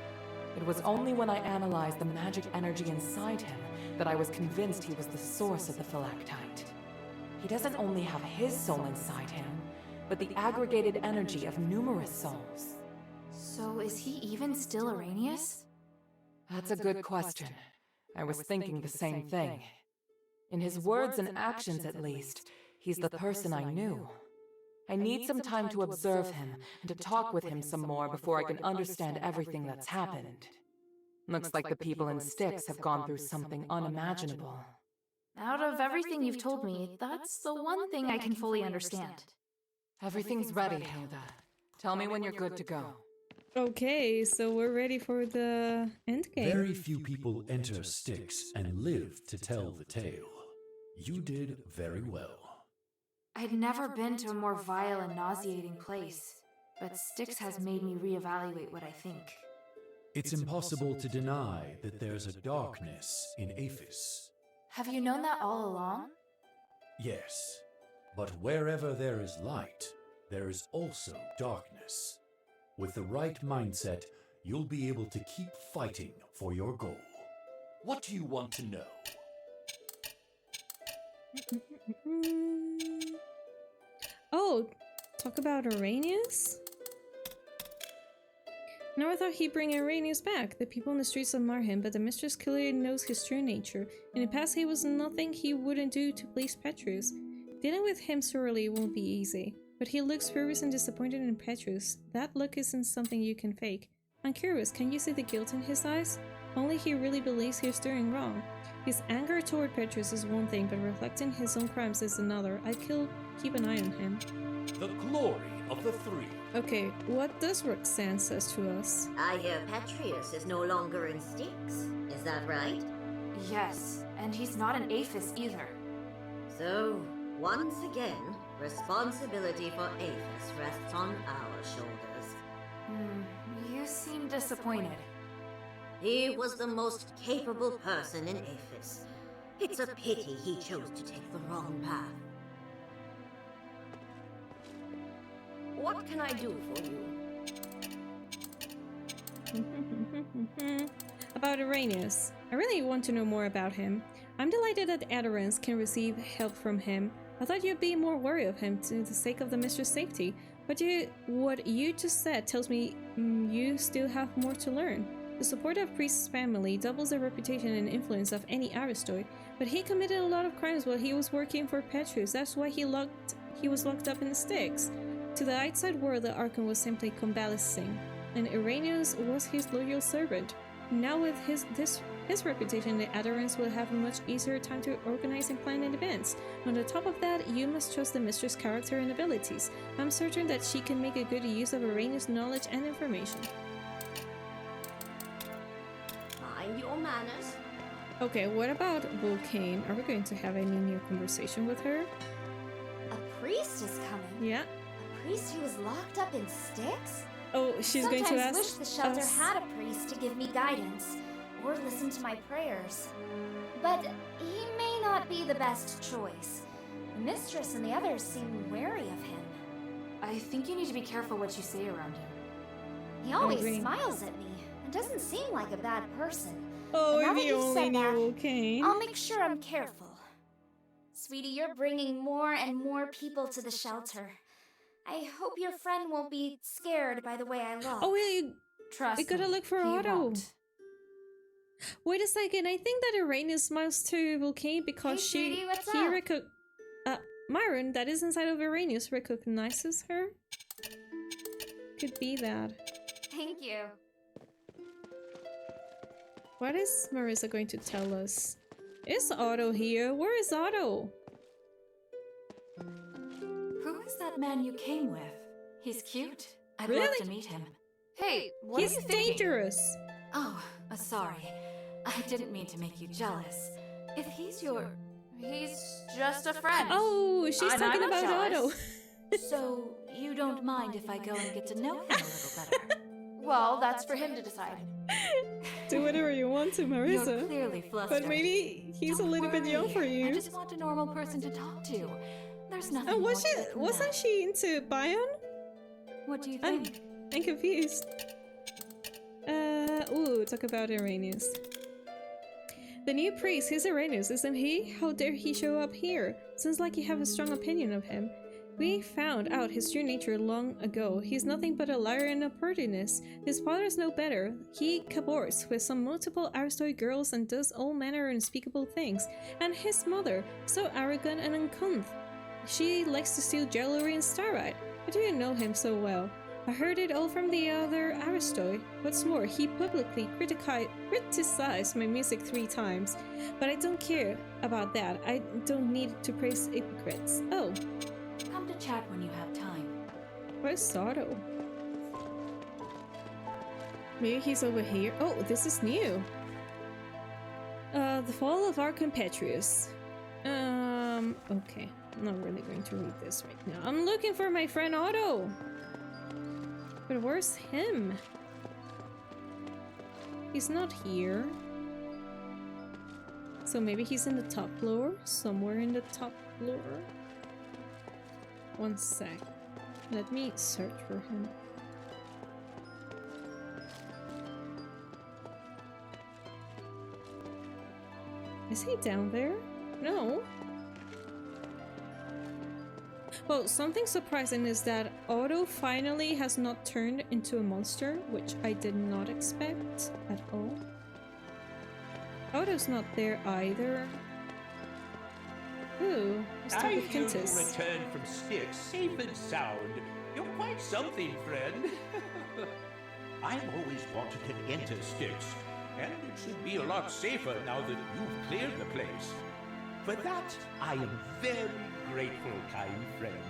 [SPEAKER 3] It was only when I analyzed the magic energy inside him that I was convinced he was the source of the phylactite. He doesn't only have his soul inside him, but the aggregated energy of numerous souls.
[SPEAKER 2] So is he even still Arrhenius?
[SPEAKER 3] That's a good question. I was thinking the same thing. In his words and actions, at least, he's the person I knew. I need some time to observe him and to talk with him some more before I can understand everything that's happened. Looks like the people in Styx have gone through something unimaginable.
[SPEAKER 2] Out of everything you've told me, that's the one thing I can fully understand.
[SPEAKER 3] Everything's ready, Hilda. Tell me when you're good to go.
[SPEAKER 1] Okay, so we're ready for the endgame.
[SPEAKER 7] Very few people enter Styx and live to tell the tale. You did very well.
[SPEAKER 2] I'd never been to a more vile and nauseating place, but Styx has made me reevaluate what I think.
[SPEAKER 7] It's impossible to deny that there's a darkness in Aphes.
[SPEAKER 2] Have you known that all along?
[SPEAKER 7] Yes, but wherever there is light, there is also darkness. With the right mindset, you'll be able to keep fighting for your goal. What do you want to know?
[SPEAKER 1] Oh, talk about Arrhenius? Never thought he'd bring Arrhenius back. The people in the streets admire him, but the mistress clearly knows his true nature. In the past, he was nothing he wouldn't do to please Petrus. Dealing with him sorely won't be easy. But he looks furious and disappointed in Petrus. That look isn't something you can fake. I'm curious, can you see the guilt in his eyes? Only he really believes he's doing wrong. His anger toward Petrus is one thing, but reflecting his own crimes is another. I'd keep an eye on him.
[SPEAKER 7] The glory of the three.
[SPEAKER 1] Okay, what does Roxanne says to us?
[SPEAKER 10] I hear Petrus is no longer in Styx. Is that right?
[SPEAKER 2] Yes, and he's not an Aphes either.
[SPEAKER 10] So, once again, responsibility for Aphes rests on our shoulders.
[SPEAKER 2] You seem disappointed.
[SPEAKER 10] He was the most capable person in Aphes. It's a pity he chose to take the wrong path. What can I do for you?
[SPEAKER 1] About Arrhenius. I really want to know more about him. I'm delighted that adherents can receive help from him. I thought you'd be more wary of him to the sake of the mistress' safety. But what you just said tells me you still have more to learn. The support of Priest's family doubles the reputation and influence of any Aristoid, but he committed a lot of crimes while he was working for Petrus. That's why he was locked up in the Styx. To the outside world, the Archon was simply convalescing, and Arrhenius was his loyal servant. Now with his reputation, the adherents will have a much easier time to organize and plan events. On the top of that, you must trust the mistress' character and abilities. I'm certain that she can make a good use of Arrhenius' knowledge and information.
[SPEAKER 10] Mind your manners.
[SPEAKER 1] Okay, what about Vulcane? Are we going to have any new conversation with her?
[SPEAKER 11] A priest is coming?
[SPEAKER 1] Yeah.
[SPEAKER 11] A priest who was locked up in Styx?
[SPEAKER 1] Oh, she's going to ask
[SPEAKER 11] wish the shelter
[SPEAKER 1] us.
[SPEAKER 11] had a priest to give me guidance, or listen to my prayers. But he may not be the best choice. The mistress and the others seem wary of him.
[SPEAKER 2] I think you need to be careful what you say around him.
[SPEAKER 11] He always smiles at me, and doesn't seem like a bad person.
[SPEAKER 1] Oh,
[SPEAKER 11] Now
[SPEAKER 1] if
[SPEAKER 11] that
[SPEAKER 1] you
[SPEAKER 11] you've
[SPEAKER 1] only
[SPEAKER 11] said
[SPEAKER 1] knew
[SPEAKER 11] that,
[SPEAKER 1] Vulcane.
[SPEAKER 11] I'll make sure I'm careful. Sweetie, you're bringing more and more people to the shelter. I hope your friend won't be scared by the way I look.
[SPEAKER 1] Oh, wait,
[SPEAKER 2] Trust
[SPEAKER 1] we gotta
[SPEAKER 2] me,
[SPEAKER 1] look for
[SPEAKER 2] he
[SPEAKER 1] Otto.
[SPEAKER 2] won't.
[SPEAKER 1] Wait a second, I think that Arrhenius smiles to Vulcane because
[SPEAKER 11] Hey, sweetie, what's up?
[SPEAKER 1] Myron, that is inside of Arrhenius, recognizes her? Could be that.
[SPEAKER 11] Thank you.
[SPEAKER 1] What is Marissa going to tell us? Is Otto here? Where is Otto?
[SPEAKER 2] Who is that man you came with? He's cute. I'd
[SPEAKER 1] Really?
[SPEAKER 2] love to meet him. Hey, what
[SPEAKER 1] He's
[SPEAKER 2] are you thinking?
[SPEAKER 1] dangerous.
[SPEAKER 2] Oh, sorry. I didn't mean to make you jealous. If he's your... He's just a friend.
[SPEAKER 1] Oh, she's
[SPEAKER 2] And
[SPEAKER 1] talking
[SPEAKER 2] I'm not
[SPEAKER 1] about
[SPEAKER 2] jealous.
[SPEAKER 1] Otto.
[SPEAKER 2] So, you don't mind if I go and get to know him a little better? Well, that's for him to decide.
[SPEAKER 1] Do whatever you want to, Marissa.
[SPEAKER 2] You're clearly flustered.
[SPEAKER 1] But maybe he's
[SPEAKER 2] Don't
[SPEAKER 1] a little bit
[SPEAKER 2] worry.
[SPEAKER 1] young for you.
[SPEAKER 2] I just want a normal person to talk to. There's nothing
[SPEAKER 1] Oh,
[SPEAKER 2] more to it than
[SPEAKER 1] wasn't
[SPEAKER 2] that.
[SPEAKER 1] she into Bion?
[SPEAKER 2] What do you
[SPEAKER 1] I'm
[SPEAKER 2] think?
[SPEAKER 1] confused. Talk about Arrhenius. The new priest, he's Arrhenius, isn't he? How dare he show up here? Seems like you have a strong opinion of him. We found out his true nature long ago. He's nothing but a liar and a pertiness. His father's no better. He cavorts with some multiple aristoid girls and does all manner of unspeakable things. And his mother, so arrogant and uncouth. She likes to steal jewelry and starlight. How do you know him so well? I heard it all from the other aristoid. What's more, he publicly criticized my music 3 times. But I don't care about that. I don't need to praise hypocrites. Oh.
[SPEAKER 2] Come to chat when you have time.
[SPEAKER 1] Where's Sato? Maybe he's over here. Oh, this is new. The fall of our compatriots. Okay. I'm not really going to read this right now. I'm looking for my friend Otto! But where's him? He's not here. So maybe he's in the top floor? Somewhere in the top floor? One sec. Let me search for him. Is he down there? No. Well, something surprising is that Otto finally has not turned into a monster, which I did not expect at all. Otto's not there either. Ooh, let's talk with Quintus.
[SPEAKER 12] You returned from Styx safe and sound. You're quite something, friend. I've always wanted to enter Styx, and it should be a lot safer now that you've cleared the place. For that, I am very grateful, kind friend.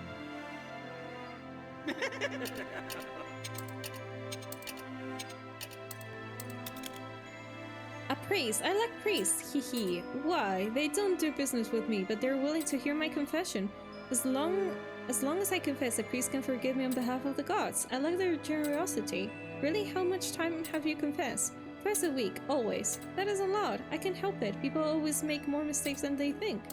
[SPEAKER 1] A priest. I like priests. Hee. Why? They don't do business with me, but they're willing to hear my confession. As long as I confess, a priest can forgive me on behalf of the gods. I like their generosity. Really, how much time have you confessed? Twice a week, always. That is a lot. I can't help it. People always make more mistakes than they think.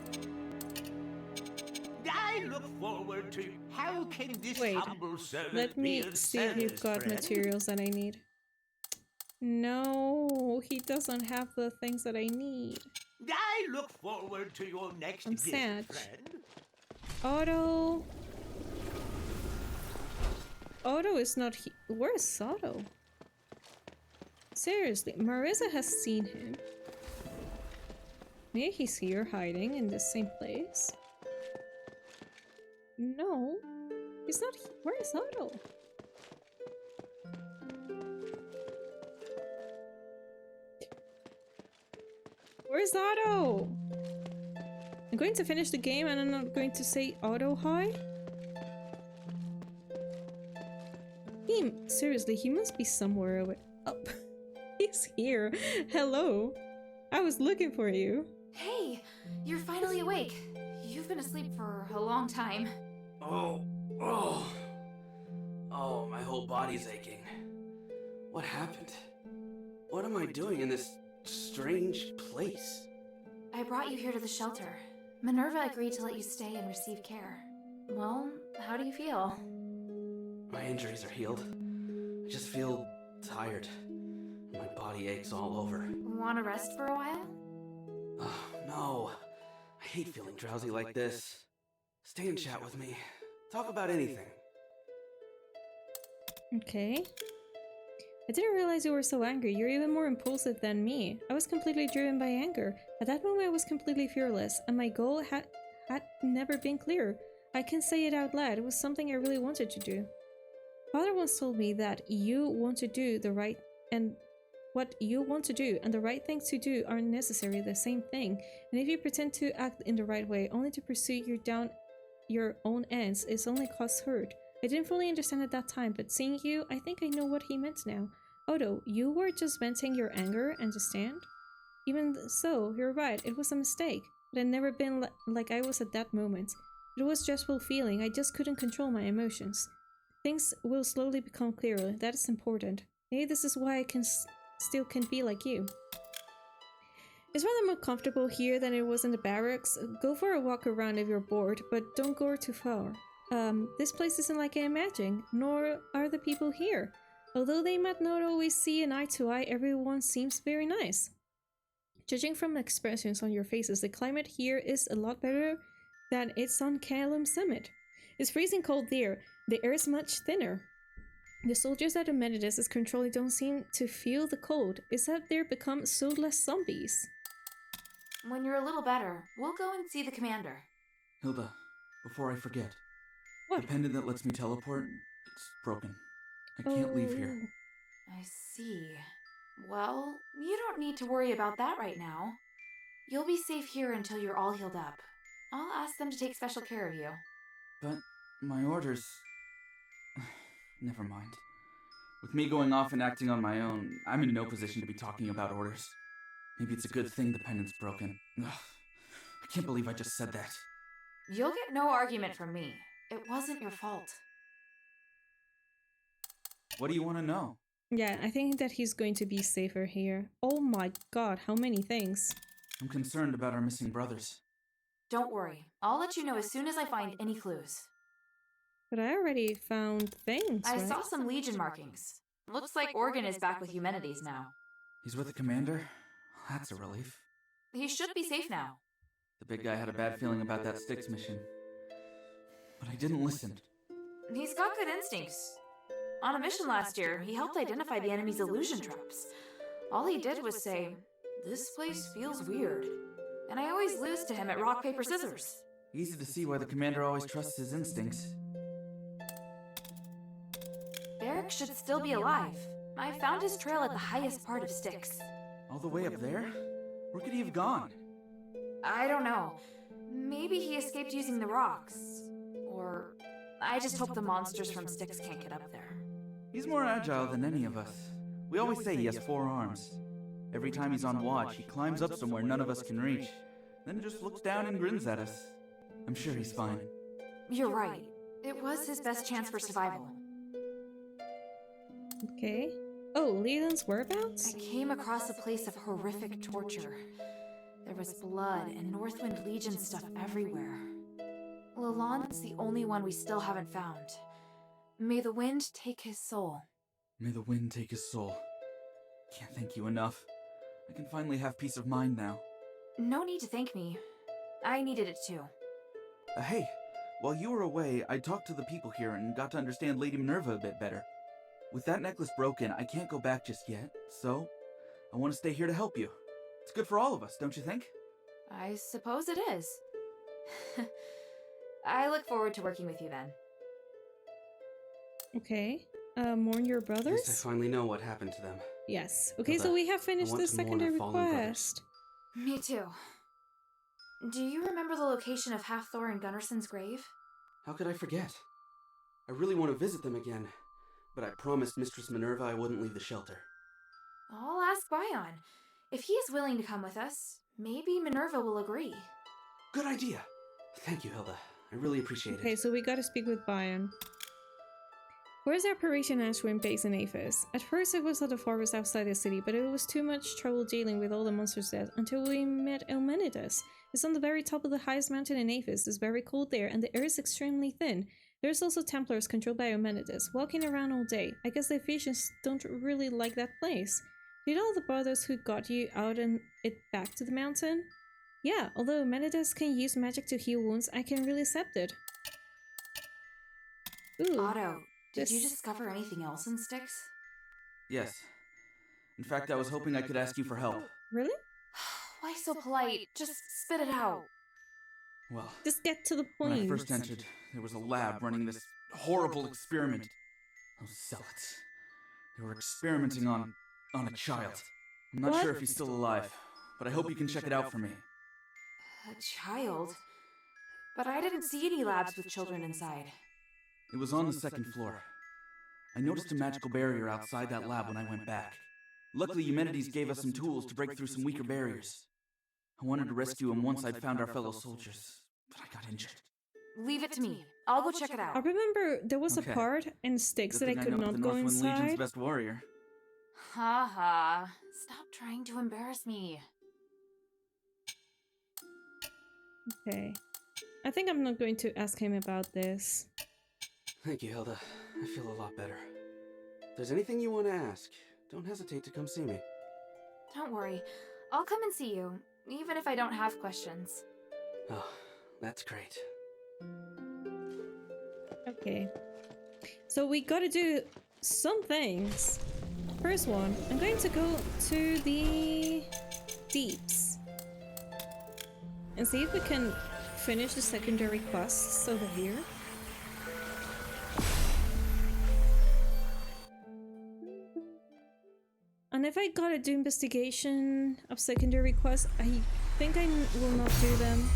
[SPEAKER 12] I look forward to how can this humble servant
[SPEAKER 1] let me see if you've got materials that I need. No, he doesn't have the things that I need.
[SPEAKER 12] I look forward to your next visit,
[SPEAKER 1] sad.
[SPEAKER 12] friend.
[SPEAKER 1] Otto. Otto is not here. Where's Otto? Seriously, Marissa has seen him. Maybe he's here hiding in the same place. No, he's not. Where is Otto? Where's Otto? I'm going to finish the game and I'm not going to say Otto hi. Seriously, he must be somewhere over. Oh, he's here. Hello. I was looking for you.
[SPEAKER 2] Hey, you're finally awake. You've been asleep for a long time.
[SPEAKER 13] Oh, my whole body's aching. What happened? What am I doing in this strange place?
[SPEAKER 2] I brought you here to the shelter. Minerva agreed to let you stay and receive care. Well, how do you feel?
[SPEAKER 13] My injuries are healed. I just feel tired. My body aches all over.
[SPEAKER 2] Want to rest for a while?
[SPEAKER 13] Oh, no. I hate feeling drowsy like this. Stay and chat with me. Talk about anything.
[SPEAKER 1] Okay. I didn't realize you were so angry. You're even more impulsive than me. I was completely driven by anger. At that moment I was completely fearless, and my goal had never been clearer. I can say it out loud. It was something I really wanted to do. Father once told me that you want to do the right and what you want to do and the right things to do aren't necessarily the same thing. And if you pretend to act in the right way only to pursue your own ends, it's only cause hurt. I didn't fully understand at that time, but seeing you, I think I know what he meant now. Otto, you were just venting your anger, understand? Even so, you're right, it was a mistake. But I'd never been like I was at that moment. It was stressful feeling, I just couldn't control my emotions. Things will slowly become clearer, that is important. Maybe this is why I still can't be like you. It's rather more comfortable here than it was in the barracks. Go for a walk around if you're bored, but don't go too far. This place isn't like I imagined, nor are the people here. Although they might not always see an eye to eye, everyone seems very nice. Judging from expressions on your faces, the climate here is a lot better than it's on Calum Summit. It's freezing cold there. The air is much thinner. The soldiers that Amenitas is controlling don't seem to feel the cold. It's that they're become soulless zombies.
[SPEAKER 2] When you're a little better, we'll go and see the commander.
[SPEAKER 13] Hilda, before I forget.
[SPEAKER 1] What?
[SPEAKER 13] The pendant that lets me teleport, it's broken. I can't leave here.
[SPEAKER 2] I see. Well, you don't need to worry about that right now. You'll be safe here until you're all healed up. I'll ask them to take special care of you.
[SPEAKER 13] But my orders... Never mind. With me going off and acting on my own, I'm in no position to be talking about orders. Maybe it's a good thing the pendant's broken. Ugh, I can't believe I just said that.
[SPEAKER 2] You'll get no argument from me. It wasn't your fault.
[SPEAKER 13] What do you want to know?
[SPEAKER 1] Yeah, I think that he's going to be safer here. Oh my god, how many things.
[SPEAKER 13] I'm concerned about our missing brothers.
[SPEAKER 2] Don't worry. I'll let you know as soon as I find any clues.
[SPEAKER 1] But I already found things,
[SPEAKER 2] I
[SPEAKER 1] right?
[SPEAKER 2] saw some Legion markings. Looks like Organ is back with Eumenides now.
[SPEAKER 13] He's with the commander? That's a relief.
[SPEAKER 2] He should be safe now.
[SPEAKER 13] The big guy had a bad feeling about that Styx mission. But I didn't listen.
[SPEAKER 2] He's got good instincts. On a mission last year, he helped identify the enemy's illusion traps. All he did was say, "This place feels weird." And I always lose to him at rock, paper, scissors.
[SPEAKER 13] Easy to see why the commander always trusts his instincts.
[SPEAKER 2] Beric should still be alive. I found his trail at the highest part of Styx.
[SPEAKER 13] All the way up there? Where could he have gone?
[SPEAKER 2] I don't know. Maybe he escaped using the rocks. Or I just hope the monsters from Styx can't get up there.
[SPEAKER 13] He's more agile than any of us. We always say he has 4 arms. Every time he's on watch, he climbs up somewhere none of us can reach, then just looks down and grins at us. I'm sure he's fine.
[SPEAKER 2] You're right. It was his best chance for survival.
[SPEAKER 1] Okay. Oh, Leland's whereabouts?
[SPEAKER 2] I came across a place of horrific torture. There was blood and Northwind Legion stuff everywhere. Lalonde's the only one we still haven't found. May the wind take his soul.
[SPEAKER 13] May the wind take his soul. Can't thank you enough. I can finally have peace of mind now.
[SPEAKER 2] No need to thank me. I needed it too.
[SPEAKER 13] Hey, while you were away, I talked to the people here and got to understand Lady Minerva a bit better. With that necklace broken, I can't go back just yet, so I want to stay here to help you. It's good for all of us, don't you think?
[SPEAKER 2] I suppose it is. I look forward to working with you then.
[SPEAKER 1] Okay. Mourn your brothers?
[SPEAKER 13] At least I finally know what happened to them.
[SPEAKER 1] Yes. Okay,
[SPEAKER 13] Hilda,
[SPEAKER 1] so we have finished the secondary quest.
[SPEAKER 2] Me too. Do you remember the location of Halfthor and Gunnarson's grave?
[SPEAKER 13] How could I forget? I really want to visit them again, but I promised Mistress Minerva I wouldn't leave the shelter.
[SPEAKER 2] I'll ask Bion. If he is willing to come with us, maybe Minerva will agree.
[SPEAKER 13] Good idea. Thank you, Hilda. I really appreciate it.
[SPEAKER 1] Okay, so we gotta speak with Bion. Where's the Operation Ashwind base in Aphes? At first it was at the forest outside the city, but it was too much trouble dealing with all the monsters dead until we met Eumenides. It's on the very top of the highest mountain in Aphes. It's very cold there, and the air is extremely thin. There's also Templars controlled by Eumenides, walking around all day. I guess the Ephesians don't really like that place. Did all the brothers who got you out and it back to the mountain? Yeah, although Eumenides can use magic to heal wounds, I can really accept it. Ooh.
[SPEAKER 2] Otto, did you discover anything else in Styx?
[SPEAKER 13] Yes. In fact, I was hoping I could ask you for help.
[SPEAKER 1] Really?
[SPEAKER 2] Why so polite? Just spit it out.
[SPEAKER 13] Well,
[SPEAKER 1] just get to the point.
[SPEAKER 13] When I first entered, there was a lab running this horrible experiment. Those zealots. They were experimenting on a child. I'm not sure if he's still alive, but I hope you can check it out for me.
[SPEAKER 2] A child? But I didn't see any labs with children inside.
[SPEAKER 13] It was on the 2nd floor. I noticed a magical barrier outside that lab when I went back. Luckily, Eumenides gave us some tools to break through some weaker barriers. I wanted to rescue him once I'd found our fellow soldiers, but I got injured.
[SPEAKER 2] Leave it to me. I'll go check it out.
[SPEAKER 1] I remember there was a part in Styx that I could not go inside.
[SPEAKER 13] Legion's best warrior.
[SPEAKER 2] Ha ha. Stop trying to embarrass me.
[SPEAKER 1] Okay. I think I'm not going to ask him about this.
[SPEAKER 13] Thank you, Hilda. I feel a lot better. If there's anything you want to ask, don't hesitate to come see me.
[SPEAKER 2] Don't worry. I'll come and see you, even if I don't have questions.
[SPEAKER 13] Oh, that's great.
[SPEAKER 1] Okay. So we gotta do some things. First one, I'm going to go to the deeps and see if we can finish the secondary quests over here. And if I gotta do investigation of secondary quests, I think I will not do them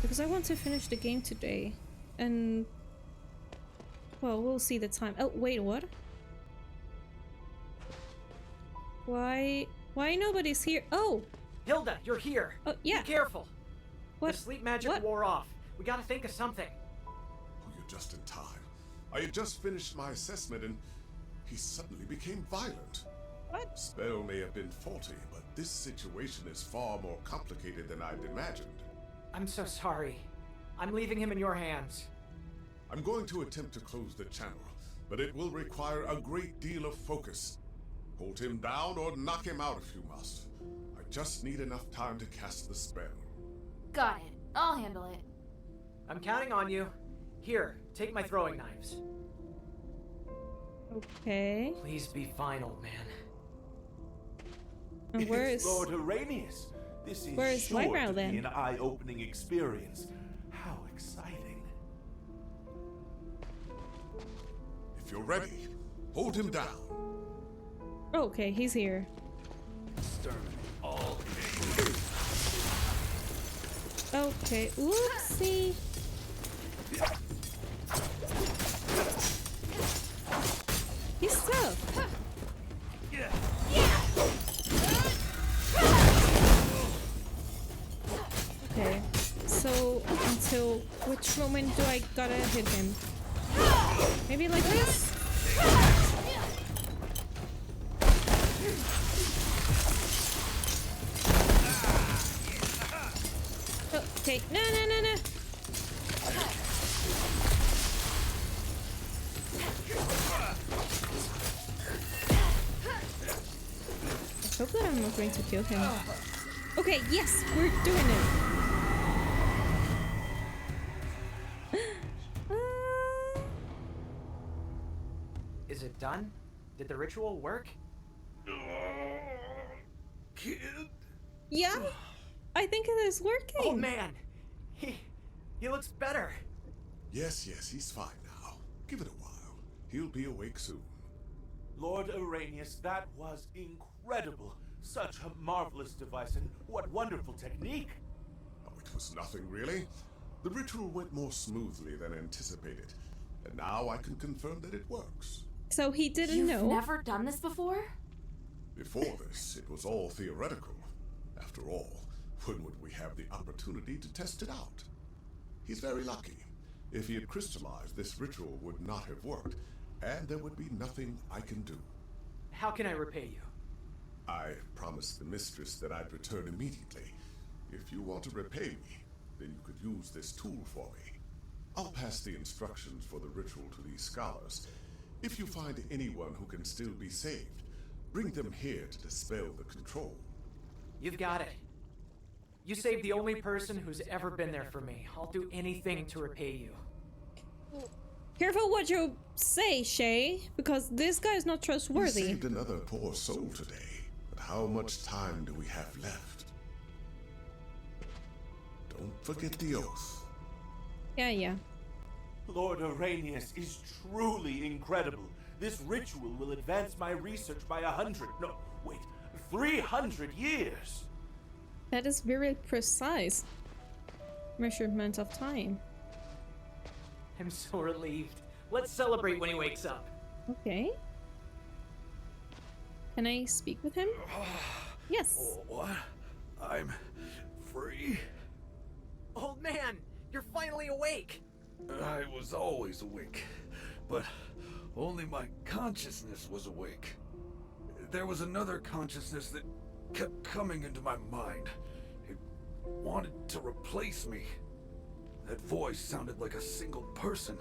[SPEAKER 1] because I want to finish the game today. And well, we'll see the time. Oh, wait, what? Why nobody's here? Oh!
[SPEAKER 4] Hilda, you're here!
[SPEAKER 1] Oh, yeah.
[SPEAKER 4] Be careful!
[SPEAKER 1] What?
[SPEAKER 4] The sleep magic wore off. We gotta think of something.
[SPEAKER 6] Oh, you're just in time. I had just finished my assessment and he suddenly became violent.
[SPEAKER 1] What?
[SPEAKER 6] Spell may have been faulty, but this situation is far more complicated than I'd imagined.
[SPEAKER 4] I'm so sorry. I'm leaving him in your hands.
[SPEAKER 6] I'm going to attempt to close the channel, but it will require a great deal of focus. Hold him down or knock him out if you must. I just need enough time to cast the spell.
[SPEAKER 2] Got it. I'll handle it.
[SPEAKER 4] I'm counting on you. Here, take my throwing knives.
[SPEAKER 1] Okay.
[SPEAKER 4] Please be fine, old man.
[SPEAKER 1] And where is
[SPEAKER 5] Lord Arrhenius? This is
[SPEAKER 1] where is
[SPEAKER 5] sure
[SPEAKER 1] Lightbrow
[SPEAKER 5] to
[SPEAKER 1] then?
[SPEAKER 5] be an eye-opening experience. How exciting!
[SPEAKER 6] If you're ready, hold him down.
[SPEAKER 1] Oh, okay, he's here. Okay, oopsie. He's tough. Okay, so until which moment do I gotta hit him? Maybe like this? Okay, no. I hope that I'm not going to kill him. Okay, yes, we're doing it.
[SPEAKER 4] Is it done? Did the ritual work?
[SPEAKER 6] Kid?
[SPEAKER 1] Yeah, I think it is working.
[SPEAKER 4] Oh man, he looks better.
[SPEAKER 6] Yes, he's fine now. Give it a while. He'll be awake soon.
[SPEAKER 5] Lord Arrhenius, that was incredible. Such a marvelous device, and what wonderful technique.
[SPEAKER 6] Oh, it was nothing really. The ritual went more smoothly than anticipated, and now I can confirm that it works.
[SPEAKER 1] So he didn't
[SPEAKER 2] You've
[SPEAKER 1] know.
[SPEAKER 2] never done this before?
[SPEAKER 6] Before this, it was all theoretical. After all, when would we have the opportunity to test it out? He's very lucky. If he had crystallized, this ritual would not have worked, and there would be nothing I can do.
[SPEAKER 4] How can I repay you?
[SPEAKER 6] I promised the mistress that I'd return immediately. If you want to repay me, then you could use this tool for me. I'll pass the instructions for the ritual to these scholars. If you find anyone who can still be saved, bring them here to dispel the control.
[SPEAKER 4] You've got it. You saved the only person who's ever been there for me. I'll do anything to repay you.
[SPEAKER 1] Careful what you say, Shay, because this guy is not trustworthy.
[SPEAKER 6] You saved another poor soul today, but how much time do we have left? Don't forget the oath.
[SPEAKER 1] Yeah.
[SPEAKER 5] Lord Arrhenius is truly incredible. This ritual will advance my research by 300 years.
[SPEAKER 1] That is very precise measurement of time.
[SPEAKER 4] I'm so relieved. Let's celebrate when he wakes up.
[SPEAKER 1] Okay. Can I speak with him? Yes.
[SPEAKER 14] What? I'm free?
[SPEAKER 4] Old man, you're finally awake.
[SPEAKER 14] I was always awake, but only my consciousness was awake. There was another consciousness that kept coming into my mind. It wanted to replace me. That voice sounded like a single person,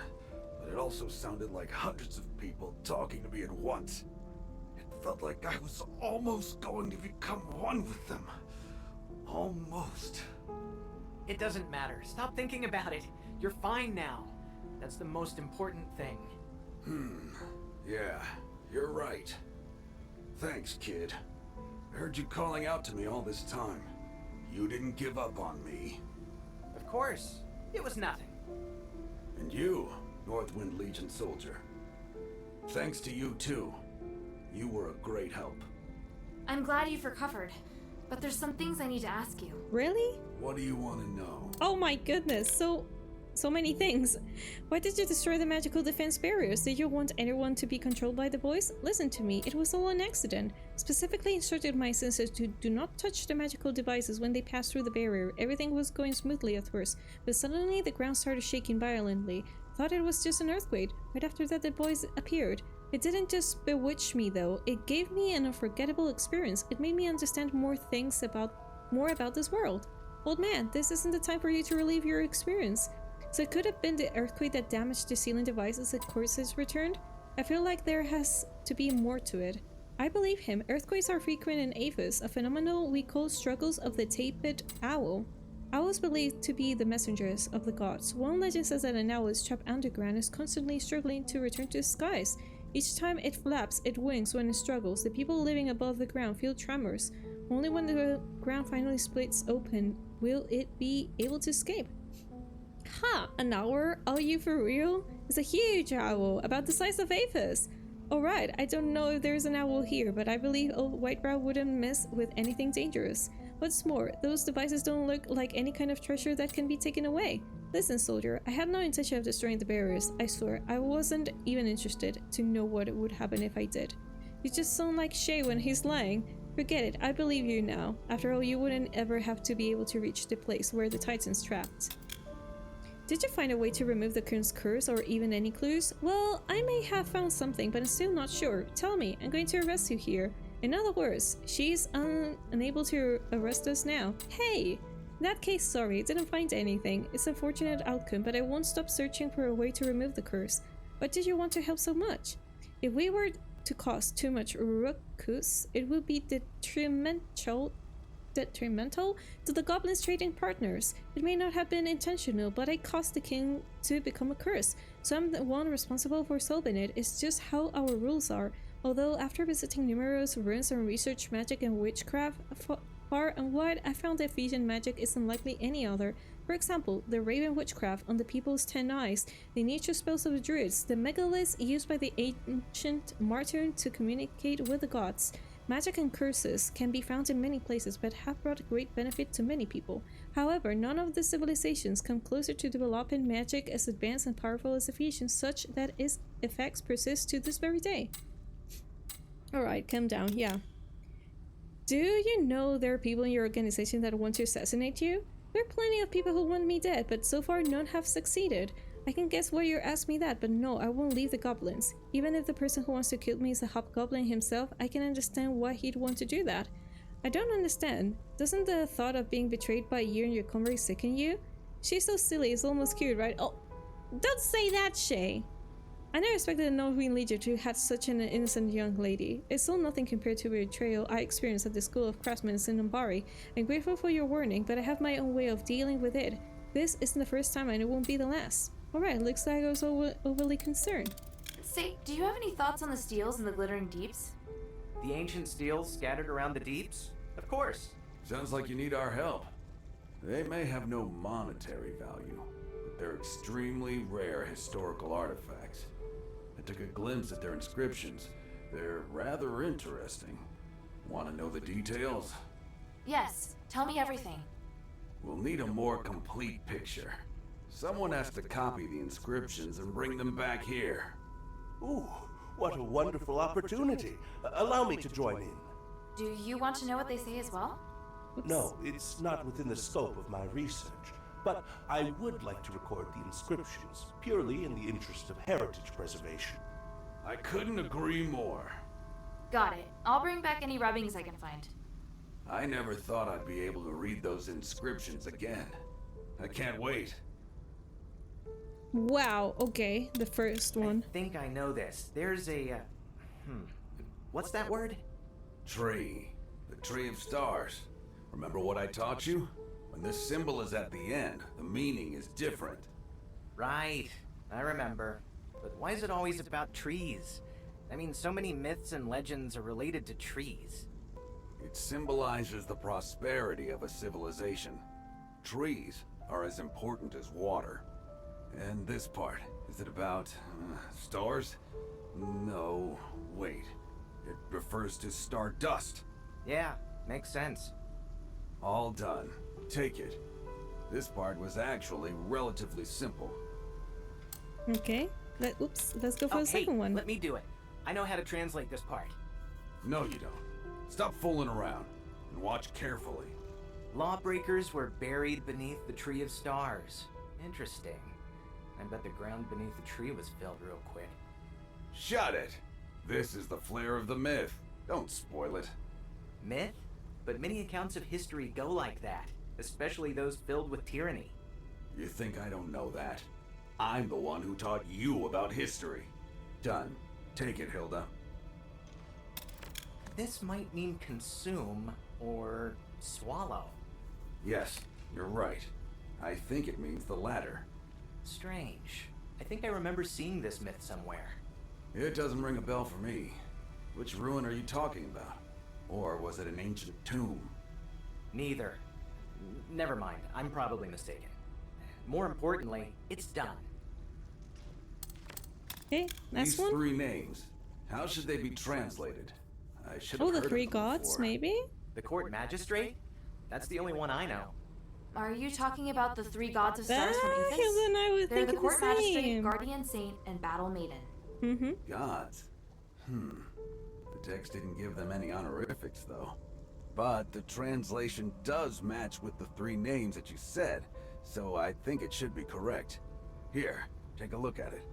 [SPEAKER 14] but it also sounded like hundreds of people talking to me at once. It felt like I was almost going to become one with them. Almost.
[SPEAKER 4] It doesn't matter. Stop thinking about it. You're fine now. That's the most important thing.
[SPEAKER 14] Yeah, you're right. Thanks, kid. I heard you calling out to me all this time. You didn't give up on me.
[SPEAKER 4] Of course. It was nothing.
[SPEAKER 14] And you, Northwind Legion soldier. Thanks to you, too. You were a great help.
[SPEAKER 2] I'm glad you've recovered, but there's some things I need to ask you.
[SPEAKER 1] Really?
[SPEAKER 14] What do you want to know?
[SPEAKER 1] Oh my goodness, so many things. Why did you destroy the magical defense barriers? Did you want anyone to be controlled by the boys? Listen to me, it was all an accident. Specifically instructed my sensors to do not touch the magical devices when they passed through the barrier. Everything was going smoothly at first, but suddenly the ground started shaking violently. Thought it was just an earthquake. Right after that the boys appeared. It didn't just bewitch me though, it gave me an unforgettable experience. It made me understand more about this world. Old man, this isn't the time for you to relive your experience. So it could have been the earthquake that damaged the sealing devices that Curses returned? I feel like there has to be more to it. I believe him. Earthquakes are frequent in Aphes, a phenomenon we call struggles of the taped owl. Owls believed to be the messengers of the gods. One legend says that an owl is trapped underground and is constantly struggling to return to the skies. Each time it flaps its wings when it struggles, the people living above the ground feel tremors. Only when the ground finally splits open will it be able to escape. Ha! An owl? Are you for real? It's a huge owl, about the size of Aphes. Alright, I don't know if there's an owl here, but I believe old Whitebrow wouldn't mess with anything dangerous. What's more, those devices don't look like any kind of treasure that can be taken away. Listen, soldier, I had no intention of destroying the barriers, I swear. I wasn't even interested to know what would happen if I did. You just sound like Shay when he's lying. Forget it, I believe you now. After all, you wouldn't ever have to be able to reach the place where the Titan's trapped. Did you find a way to remove the curse or even any clues? Well, I may have found something, but I'm still not sure. Tell me, I'm going to arrest you here. In other words, she's unable to arrest us now. Hey! In that case, sorry, didn't find anything. It's an unfortunate outcome, but I won't stop searching for a way to remove the curse. Why did you want to help so much? If we were to cause too much ruckus, it would be detrimental to the goblins' trading partners. It may not have been intentional, but it caused the king to become a curse, so I'm the one responsible for solving it. It's just how our rules are. Although after visiting numerous ruins and research magic and witchcraft far and wide, I found that Ephesian magic is unlike any other. For example, the raven witchcraft on the people's 10 eyes, the nature spells of the druids, the megaliths used by the ancient martyr to communicate with the gods. Magic and curses can be found in many places, but have brought great benefit to many people. However, none of the civilizations come closer to developing magic as advanced and powerful as Ephesians, such that its effects persist to this very day. Alright, calm down, yeah. Do you know there are people in your organization that want to assassinate you? There are plenty of people who want me dead, but so far none have succeeded. I can guess why you're asking me that, but no, I won't leave the goblins. Even if the person who wants to kill me is a hobgoblin himself, I can understand why he'd want to do that. I don't understand. Doesn't the thought of being betrayed by you and your comrade sicken you? She's so silly, it's almost cute, right? Oh, don't say that, Shay! I never expected a Northwind Legion to have such an innocent young lady. It's still nothing compared to the betrayal I experienced at the School of Craftsmen in Umbari. I'm grateful for your warning, but I have my own way of dealing with it. This isn't the first time and it won't be the last. Alright, looks like I was overly concerned.
[SPEAKER 2] Say, do you have any thoughts on the steels in the glittering deeps?
[SPEAKER 4] The ancient steels scattered around the deeps? Of course.
[SPEAKER 14] Sounds like you need our help. They may have no monetary value, but they're extremely rare historical artifacts. I took a glimpse at their inscriptions. They're rather interesting. Want to know the details?
[SPEAKER 2] Yes, tell me everything.
[SPEAKER 14] We'll need a more complete picture. Someone has to copy the inscriptions and bring them back here.
[SPEAKER 5] Ooh, what a wonderful opportunity. Allow me to join in.
[SPEAKER 2] Do you want to know what they say as well?
[SPEAKER 5] No, it's not within the scope of my research. But I would like to record the inscriptions, purely in the interest of heritage preservation.
[SPEAKER 14] I couldn't agree more.
[SPEAKER 2] Got it. I'll bring back any rubbings I can find.
[SPEAKER 14] I never thought I'd be able to read those inscriptions again. I can't wait.
[SPEAKER 1] Wow, okay, the first one.
[SPEAKER 4] I think I know this. There's a, what's that word?
[SPEAKER 14] Tree. The Tree of Stars. Remember what I taught you? When this symbol is at the end, the meaning is different.
[SPEAKER 4] Right, I remember. But why is it always about trees? I mean, so many myths and legends are related to trees.
[SPEAKER 14] It symbolizes the prosperity of a civilization. Trees are as important as water. And this part, is it about stars? No, wait. It refers to stardust.
[SPEAKER 4] Yeah, makes sense.
[SPEAKER 14] All done. Take it. This part was actually relatively simple.
[SPEAKER 1] Okay. Let's go for the second one.
[SPEAKER 4] Let me do it. I know how to translate this part.
[SPEAKER 14] No, you don't. Stop fooling around and watch carefully.
[SPEAKER 4] Lawbreakers were buried beneath the Tree of Stars. Interesting. I bet the ground beneath the tree was filled real quick.
[SPEAKER 14] Shut it! This is the flair of the myth. Don't spoil it.
[SPEAKER 4] Myth? But many accounts of history go like that, especially those filled with tyranny.
[SPEAKER 14] You think I don't know that? I'm the one who taught you about history. Done. Take it, Hilda.
[SPEAKER 4] This might mean consume or swallow.
[SPEAKER 14] Yes, you're right. I think it means the latter.
[SPEAKER 4] Strange. I think I remember seeing this myth somewhere.
[SPEAKER 14] It doesn't ring a bell for me. Which ruin are you talking about? Or was it an ancient tomb?
[SPEAKER 4] Neither. Never mind, I'm probably mistaken. More importantly, it's done.
[SPEAKER 1] Okay, last
[SPEAKER 14] These
[SPEAKER 1] one.
[SPEAKER 14] 3 names, how should they be translated? I should have
[SPEAKER 1] Oh, the
[SPEAKER 14] heard of
[SPEAKER 1] 3
[SPEAKER 14] them
[SPEAKER 1] gods,
[SPEAKER 14] before.
[SPEAKER 1] maybe?
[SPEAKER 4] The court magistrate? That's the only one I know.
[SPEAKER 2] Are you talking about the 3 gods of stars from Aphes?
[SPEAKER 1] Hilda and I were
[SPEAKER 2] They're the
[SPEAKER 1] thinking
[SPEAKER 2] court
[SPEAKER 1] the
[SPEAKER 2] magistrate,
[SPEAKER 1] same.
[SPEAKER 2] guardian saint, and battle maiden.
[SPEAKER 1] Mm-hmm.
[SPEAKER 14] Gods? The text didn't give them any honorifics, though. But the translation does match with the 3 names that you said, so I think it should be correct. Here, take a look at it.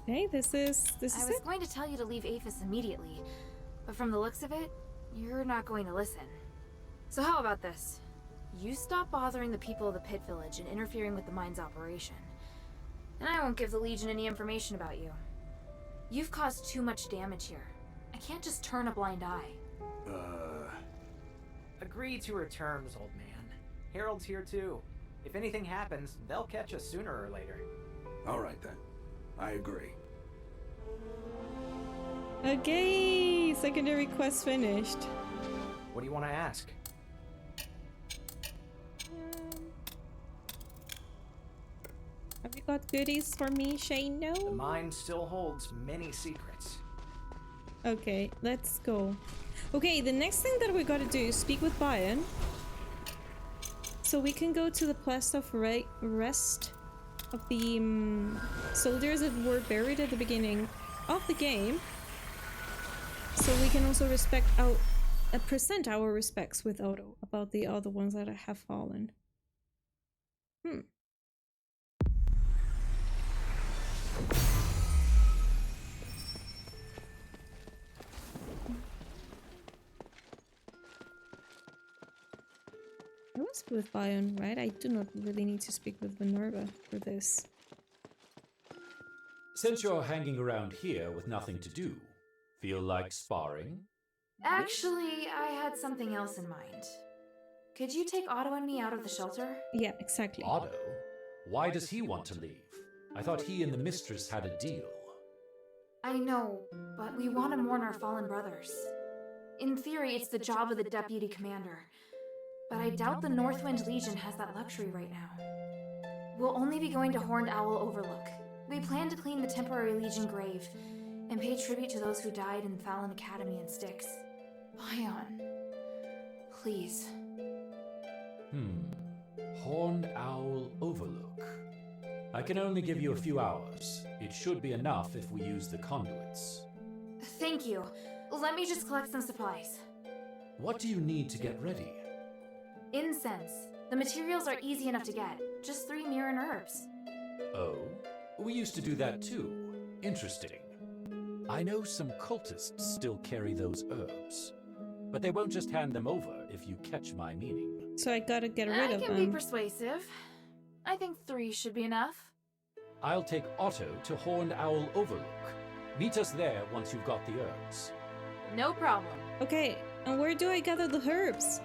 [SPEAKER 1] Okay, this is
[SPEAKER 2] I was
[SPEAKER 1] it.
[SPEAKER 2] going to tell you to leave Aphes immediately, but from the looks of it, you're not going to listen. So how about this? You stop bothering the people of the Pit Village and interfering with the mine's operation. And I won't give the Legion any information about you. You've caused too much damage here. I can't just turn a blind eye.
[SPEAKER 4] Agree to her terms, old man. Harold's here too. If anything happens, they'll catch us sooner or later.
[SPEAKER 14] All right then. I agree.
[SPEAKER 1] Okay, secondary quest finished.
[SPEAKER 4] What do you want to ask?
[SPEAKER 1] Have you got goodies for me, Shane? No?
[SPEAKER 4] The mine still holds many secrets.
[SPEAKER 1] Okay, let's go. Okay, the next thing that we gotta do is speak with Bayern. So we can go to the place of rest of the soldiers that were buried at the beginning of the game. So we can also present our respects with Otto about the other ones that have fallen. I will speak with Bayern, right? I do not really need to speak with Minerva for this.
[SPEAKER 7] Since you're hanging around here with nothing to do, feel like sparring?
[SPEAKER 2] Actually, I had something else in mind. Could you take Otto and me out of the shelter?
[SPEAKER 1] Yeah, exactly.
[SPEAKER 7] Otto? Why does he want to leave? I thought he and the mistress had a deal.
[SPEAKER 2] I know, but we want to mourn our fallen brothers. In theory, it's the job of the deputy commander, but I doubt the Northwind Legion has that luxury right now. We'll only be going to Horned Owl Overlook. We plan to clean the temporary Legion grave and pay tribute to those who died in Fallon Academy and Styx. Bion, please.
[SPEAKER 7] Horned Owl Overlook. I can only give you a few hours. It should be enough if we use the conduits.
[SPEAKER 2] Thank you. Let me just collect some supplies.
[SPEAKER 7] What do you need to get ready?
[SPEAKER 2] Incense. The materials are easy enough to get. Just 3 myrrh and herbs.
[SPEAKER 7] Oh? We used to do that too. Interesting. I know some cultists still carry those herbs, but they won't just hand them over if you catch my meaning.
[SPEAKER 1] So I gotta get rid of
[SPEAKER 2] I
[SPEAKER 1] them.
[SPEAKER 2] can be persuasive. I think 3 should be enough.
[SPEAKER 7] I'll take Otto to Horned Owl Overlook. Meet us there once you've got the herbs.
[SPEAKER 2] No problem.
[SPEAKER 1] Okay, And where do I gather the herbs?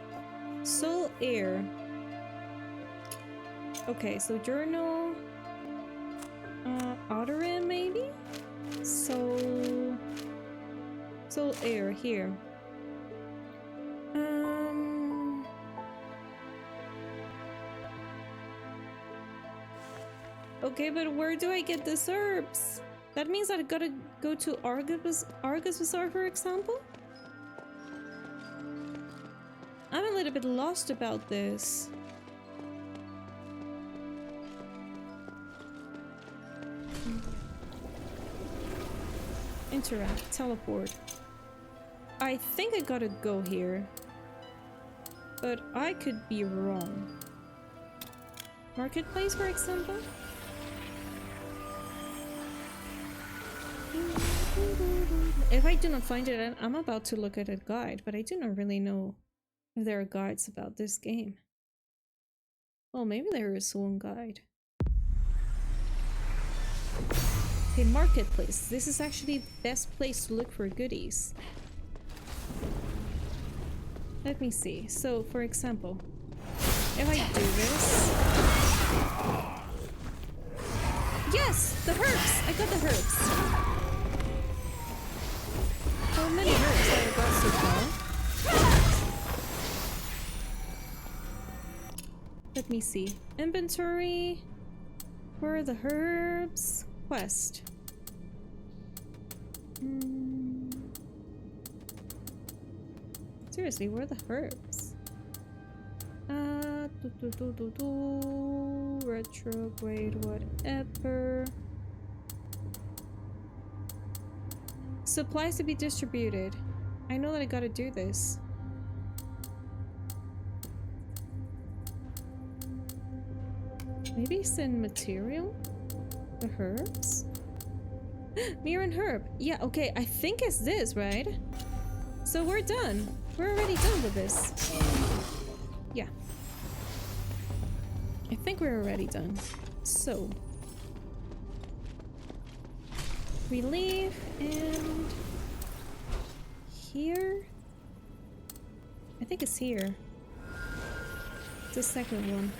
[SPEAKER 1] Soul air. Okay, so journal. Otterin maybe? Soul air here. Okay, but where do I get these herbs? That means I gotta go to Argus Bazaar, for example? I'm a little bit lost about this. Interact, teleport. I think I gotta go here. But I could be wrong. Marketplace, for example? If I do not find it, I'm about to look at a guide, but I do not really know if there are guides about this game. Well, maybe there is one guide. Okay, marketplace. This is actually the best place to look for goodies. Let me see. So, for example, if I do this... Yes! The herbs! I got the herbs! How many herbs have I got so far? Let me see. Inventory. Where are the herbs? Quest. Seriously, where are the herbs? Retrograde, whatever. Supplies to be distributed. I know that I gotta do this. Maybe it's in material? The herbs? Mirror and herb. Yeah, okay, I think it's this, right? So we're done. We're already done with this. Yeah. I think we're already done. So. We leave and... Here? I think it's here. The second one.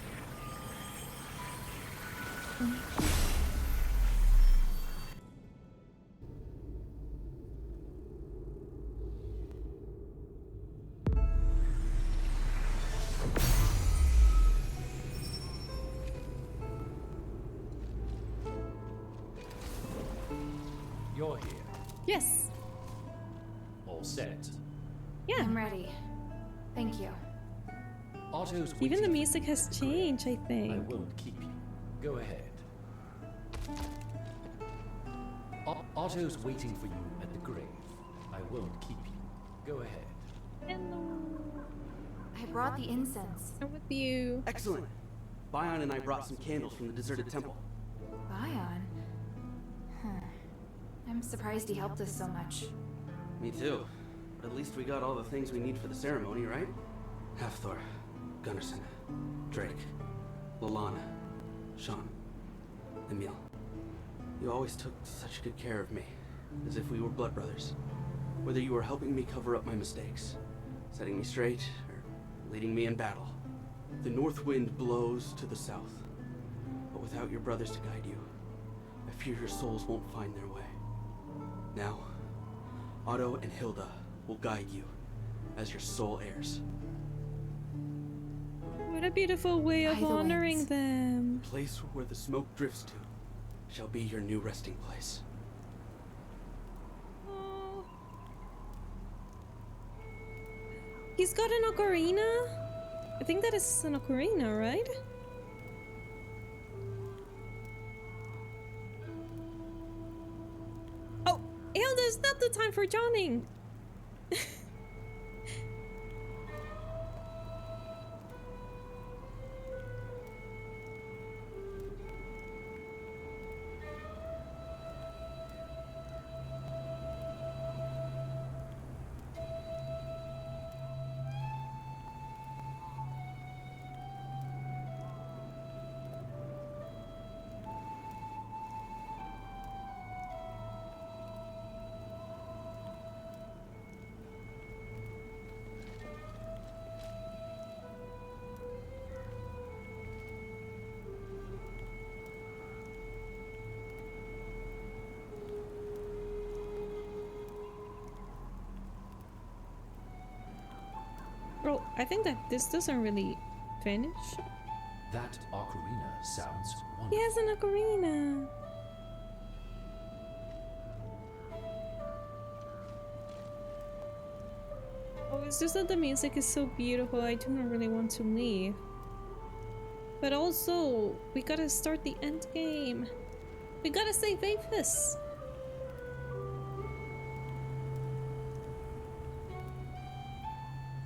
[SPEAKER 7] You're here.
[SPEAKER 1] Yes.
[SPEAKER 7] All set.
[SPEAKER 1] Yeah.
[SPEAKER 2] I'm ready. Thank you.
[SPEAKER 7] Otto's
[SPEAKER 1] Even the
[SPEAKER 7] waiting.
[SPEAKER 1] music has changed, I think.
[SPEAKER 7] I won't keep you. Go ahead. Otto's waiting for you at the grave. I won't keep you. Go ahead.
[SPEAKER 1] Hello.
[SPEAKER 2] I brought the incense.
[SPEAKER 1] I'm with you.
[SPEAKER 15] Excellent. Bion and I brought some candles from the deserted temple.
[SPEAKER 2] Bion? Huh. I'm surprised he helped us so much.
[SPEAKER 15] Me too. But at least we got all the things we need for the ceremony, right? Hafthor, Gunnarsson, Drake, Lalana, Sean, Emil. You always took such good care of me, as if we were blood brothers. Whether you were helping me cover up my mistakes, setting me straight, or leading me in battle. The north wind blows to the south, but without your brothers to guide you, I fear your souls won't find their way. Now, Otto and Hilda will guide you as your sole heirs.
[SPEAKER 1] What a beautiful way of
[SPEAKER 2] By the
[SPEAKER 1] honoring
[SPEAKER 2] winds.
[SPEAKER 1] them.
[SPEAKER 15] The place where the smoke drifts to shall be your new resting place.
[SPEAKER 1] Oh. He's got an ocarina? I think that is an ocarina, right? Oh, Hilda, it's not the time for Johnning. Oh, I think that this doesn't really finish.
[SPEAKER 7] That ocarina sounds wonderful.
[SPEAKER 1] He has an ocarina. Oh, it's just that the music is so beautiful. I do not really want to leave. But also, we gotta start the end game. We gotta save Aphes.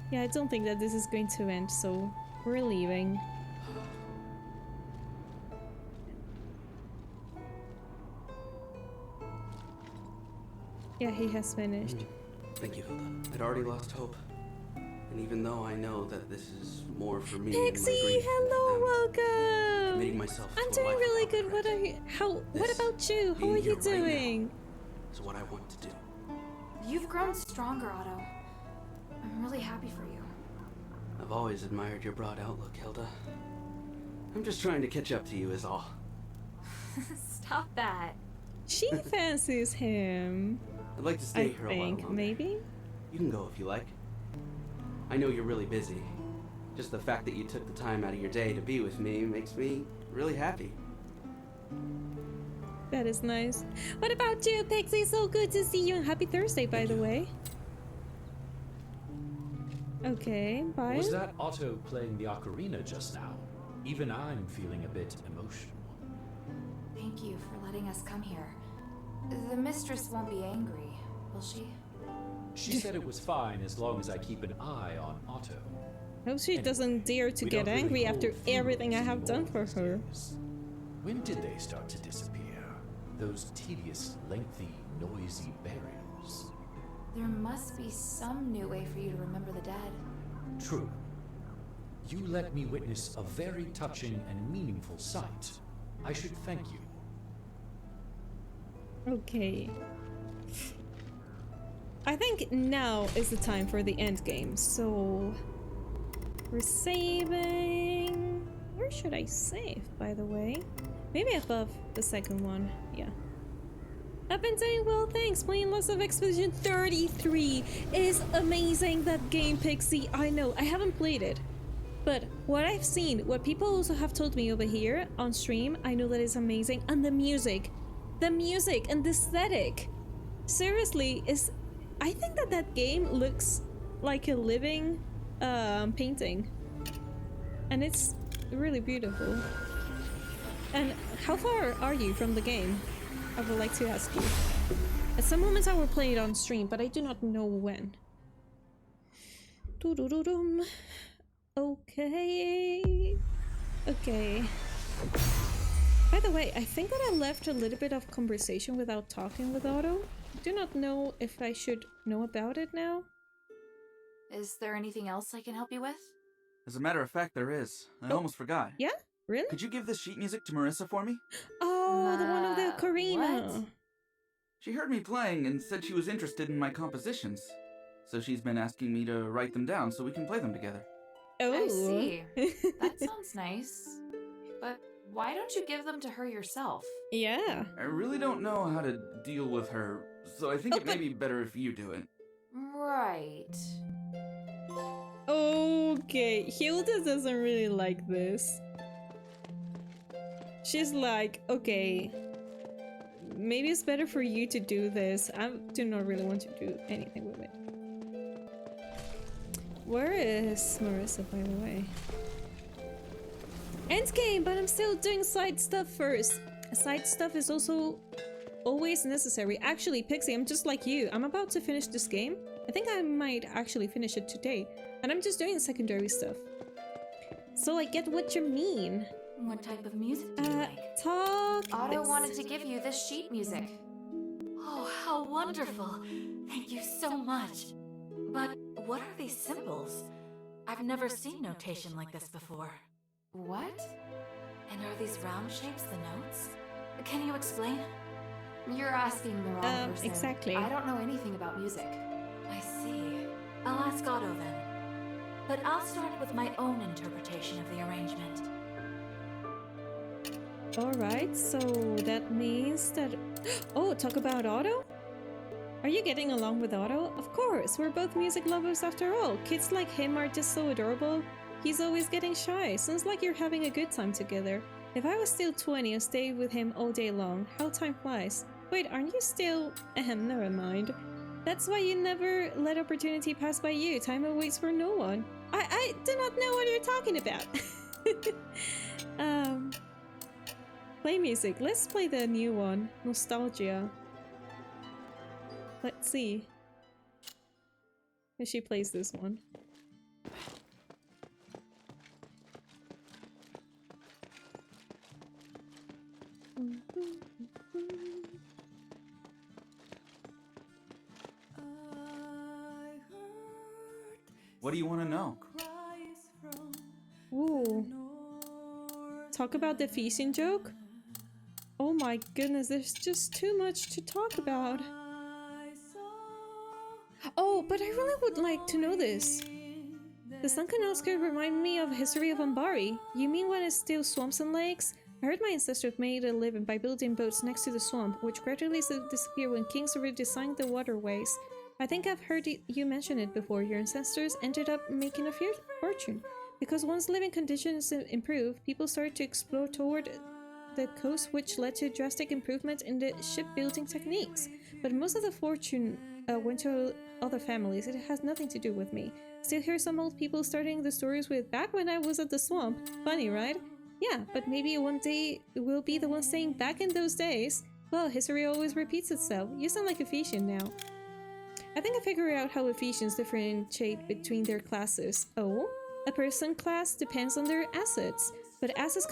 [SPEAKER 1] Yeah, I don't think that this is going to end, so we're leaving. Yeah, he has finished.
[SPEAKER 15] Thank you, Hilda. I'd already lost hope. And even though I know that this is more for me
[SPEAKER 1] Pixie,
[SPEAKER 15] and my grief
[SPEAKER 1] hello,
[SPEAKER 15] than them,
[SPEAKER 1] welcome.
[SPEAKER 15] committing myself
[SPEAKER 1] I'm
[SPEAKER 15] to a
[SPEAKER 1] doing
[SPEAKER 15] life
[SPEAKER 1] really
[SPEAKER 15] without
[SPEAKER 1] good. What are you? What about you? How
[SPEAKER 15] being
[SPEAKER 1] are you
[SPEAKER 15] here right now,
[SPEAKER 1] doing?
[SPEAKER 15] is what I want to do.
[SPEAKER 2] You've grown stronger, Otto. I'm really happy for you.
[SPEAKER 15] I've always admired your broad outlook, Hilda. I'm just trying to catch up to you is all.
[SPEAKER 2] Stop that.
[SPEAKER 1] She fancies him.
[SPEAKER 15] I'd like to stay here a while longer.
[SPEAKER 1] Maybe.
[SPEAKER 15] You can go if you like. I know you're really busy. Just the fact that you took the time out of your day to be with me makes me really happy.
[SPEAKER 1] That is nice. What about you, Pixie? So good to see you, and happy Thursday, by the way. Okay, bye.
[SPEAKER 7] Was that Otto playing the ocarina just now? Even I'm feeling a bit emotional.
[SPEAKER 2] Thank you for letting us come here. The mistress won't be angry, will she?
[SPEAKER 7] She said it was fine as long as I keep an eye on Otto.
[SPEAKER 1] Hope she doesn't dare to get angry after everything I have done for her.
[SPEAKER 7] When did they start to disappear? Those tedious, lengthy, noisy burials.
[SPEAKER 2] There must be some new way for you to remember the dead.
[SPEAKER 7] True. You let me witness a very touching and meaningful sight. I should thank you.
[SPEAKER 1] Okay. I think now is the time for the end game, so we're saving. Where should I save, by the way? Maybe above the second one. Yeah. I've been doing well, thanks. Playing lots of Expedition 33 is amazing. That game, Pixie. I know, I haven't played it. But what I've seen, what people also have told me over here on stream, I know that is amazing. And the music and the aesthetic. Seriously, I think that that game looks like a living painting. And it's really beautiful. And how far are you from the game? I would like to ask you. At some moments I will play it on stream, but I do not know when. Doo-doo-doo-dum. Okay. Okay. By the way, I think that I left a little bit of conversation without talking with Otto. I do not know if I should know about it now.
[SPEAKER 2] Is there anything else I can help you with?
[SPEAKER 13] As a matter of fact, there is. I almost forgot.
[SPEAKER 1] Yeah? Really?
[SPEAKER 13] Could you give this sheet music to Marissa for me?
[SPEAKER 1] Oh, the one of the ocarina.
[SPEAKER 2] What?
[SPEAKER 13] She heard me playing and said she was interested in my compositions. So she's been asking me to write them down so we can play them together.
[SPEAKER 1] Oh.
[SPEAKER 2] I see. That sounds nice. But why don't you give them to her yourself?
[SPEAKER 1] Yeah.
[SPEAKER 13] I really don't know how to deal with her, so I think it may be better if you do it.
[SPEAKER 2] Right.
[SPEAKER 1] Okay, Hilda doesn't really like this. She's like, okay, maybe it's better for you to do this. I do not really want to do anything with it. Where is Marissa, by the way? Endgame, but I'm still doing side stuff first. Side stuff is also always necessary. Actually, Pixie, I'm just like you. I'm about to finish this game. I think I might actually finish it today. And I'm just doing secondary stuff. So I get what you mean.
[SPEAKER 2] What type of music do you like? Otto wanted to give you this sheet music.
[SPEAKER 10] Oh, how wonderful. Thank you so much. But what are these symbols? I've never seen notation like this before.
[SPEAKER 2] What?
[SPEAKER 10] And are these round shapes the notes? Can you explain?
[SPEAKER 2] You're asking the wrong person.
[SPEAKER 1] Exactly.
[SPEAKER 2] I don't know anything about music.
[SPEAKER 10] I see. I'll ask Otto then. But I'll start with my own interpretation of the arrangement.
[SPEAKER 1] Alright, so that means that... Oh, talk about Otto? Are you getting along with Otto? Of course, we're both music lovers after all. Kids like him are just so adorable. He's always getting shy. Sounds like you're having a good time together. If I was still 20 and stayed with him all day long, how time flies. Wait, aren't you still... never mind. That's why you never let opportunity pass by you. Time waits for no one. I do not know what you're talking about. Play music. Let's play the new one. Nostalgia. Let's see if she plays this one.
[SPEAKER 13] What do you want to know?
[SPEAKER 1] Ooh. Talk about the Ephesian joke? Oh my goodness, there's just too much to talk about. Oh, but I really would like to know this. The sunken canals could remind me of the history of Ambari. You mean when it's still swamps and lakes? I heard my ancestors made a living by building boats next to the swamp, which gradually disappeared when kings redesigned the waterways. I think I've heard you mention it before. Your ancestors ended up making a fortune. Because once living conditions improved, people started to explore toward the coast, which led to drastic improvement in the shipbuilding techniques. But most of the fortune went to other families. It has nothing to do with me. Still hear some old people starting the stories with, back when I was at the swamp. Funny, right? Yeah, but maybe one day we'll be the one saying, back in those days. Well, history always repeats itself. You sound like Ephesian now. I think I figured out how Ephesians differentiate between their classes. Oh? A person class depends on their assets, but assets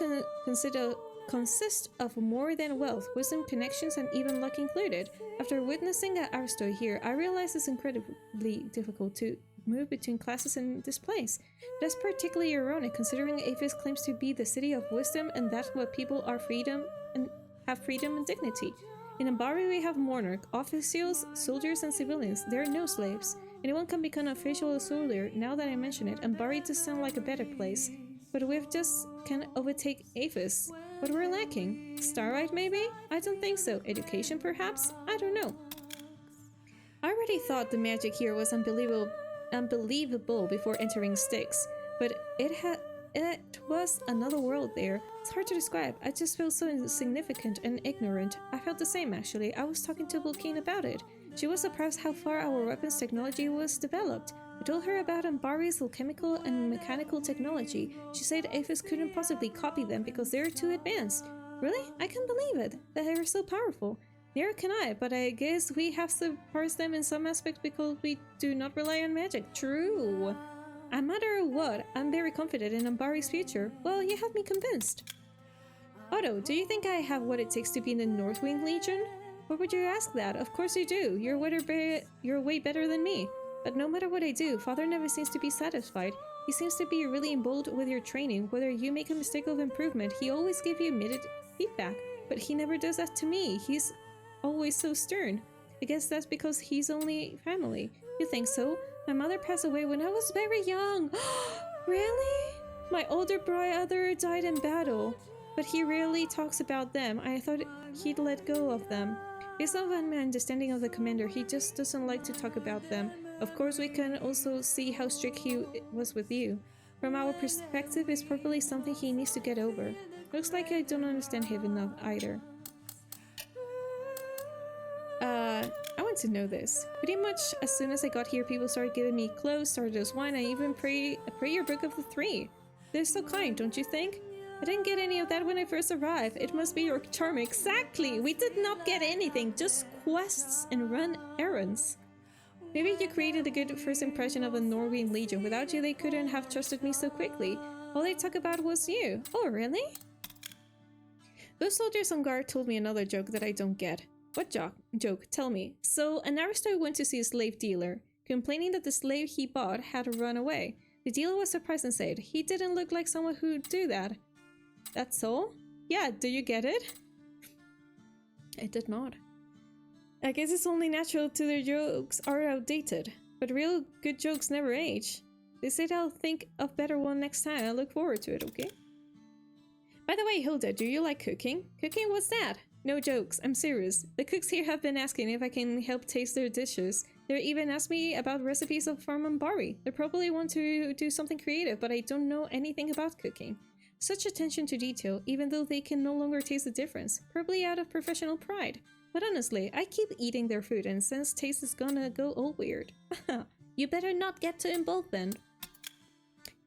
[SPEAKER 1] consist of more than wealth, wisdom, connections, and even luck included. After witnessing an aristo here, I realize it's incredibly difficult to move between classes in this place. That's particularly ironic considering Aphes claims to be the city of wisdom and that's what people are have freedom and dignity. In Ambari we have monarch, officials, soldiers, and civilians. There are no slaves. Anyone can become an official soldier. Now that I mention it, Ambari does sound like a better place. But we've just can't overtake Aphes. What we're lacking? Starlight maybe? I don't think so. Education perhaps? I don't know. I already thought the magic here was unbelievable before entering Styx, but it was another world there. It's hard to describe. I just felt so insignificant and ignorant. I felt the same actually. I was talking to Vulcane about it. She was surprised how far our weapons technology was developed. I told her about Ambari's alchemical and mechanical technology. She said Aphes couldn't possibly copy them because they're too advanced. Really? I can't believe it. They are so powerful. Neither can I, but I guess we have surpassed them in some aspects because we do not rely on magic. True. No matter what, I'm very confident in Ambari's future. Well, you have me convinced. Otto, do you think I have what it takes to be in the Northwind Legion? Why would you ask that? Of course you do. You're way better than me. But no matter what I do, Father never seems to be satisfied. He seems to be really involved with your training. Whether you make a mistake of improvement, he always gives you immediate feedback. But he never does that to me. He's always so stern. I guess that's because he's only family. You think so? My mother passed away when I was very young. Really? My older brother died in battle. But he rarely talks about them. I thought he'd let go of them. Based on my understanding of the commander, he just doesn't like to talk about them. Of course, we can also see how strict he was with you. From our perspective, it's probably something he needs to get over. Looks like I don't understand him enough either. I want to know this. Pretty much as soon as I got here, people started giving me clothes, Stardust wine, and even a prayer book of the three. They're so kind, don't you think? I didn't get any of that when I first arrived. It must be your charm. Exactly! We did not get anything, just quests and run errands. Maybe you created a good first impression of the Northwind Legion. Without you, they couldn't have trusted me so quickly. All they talked about was you. Oh, really? Those soldiers on guard told me another joke that I don't get. What joke? Tell me. So, an aristo went to see a slave dealer, complaining that the slave he bought had run away. The dealer was surprised and said, he didn't look like someone who'd do that. That's all? Yeah, do you get it? I did not. I guess it's only natural to their jokes are outdated, but real good jokes never age. They said I'll think of better one next time. I look forward to it, okay? By the way, Hilda, do you like cooking? Cooking, what's that? No jokes, I'm serious. The cooks here have been asking if I can help taste their dishes. They even asked me about recipes of farmambari. They probably want to do something creative, but I don't know anything about cooking. Such attention to detail, even though they can no longer taste the difference. Probably out of professional pride. But honestly, I keep eating their food and since taste is gonna go all weird. You better not get too involved then.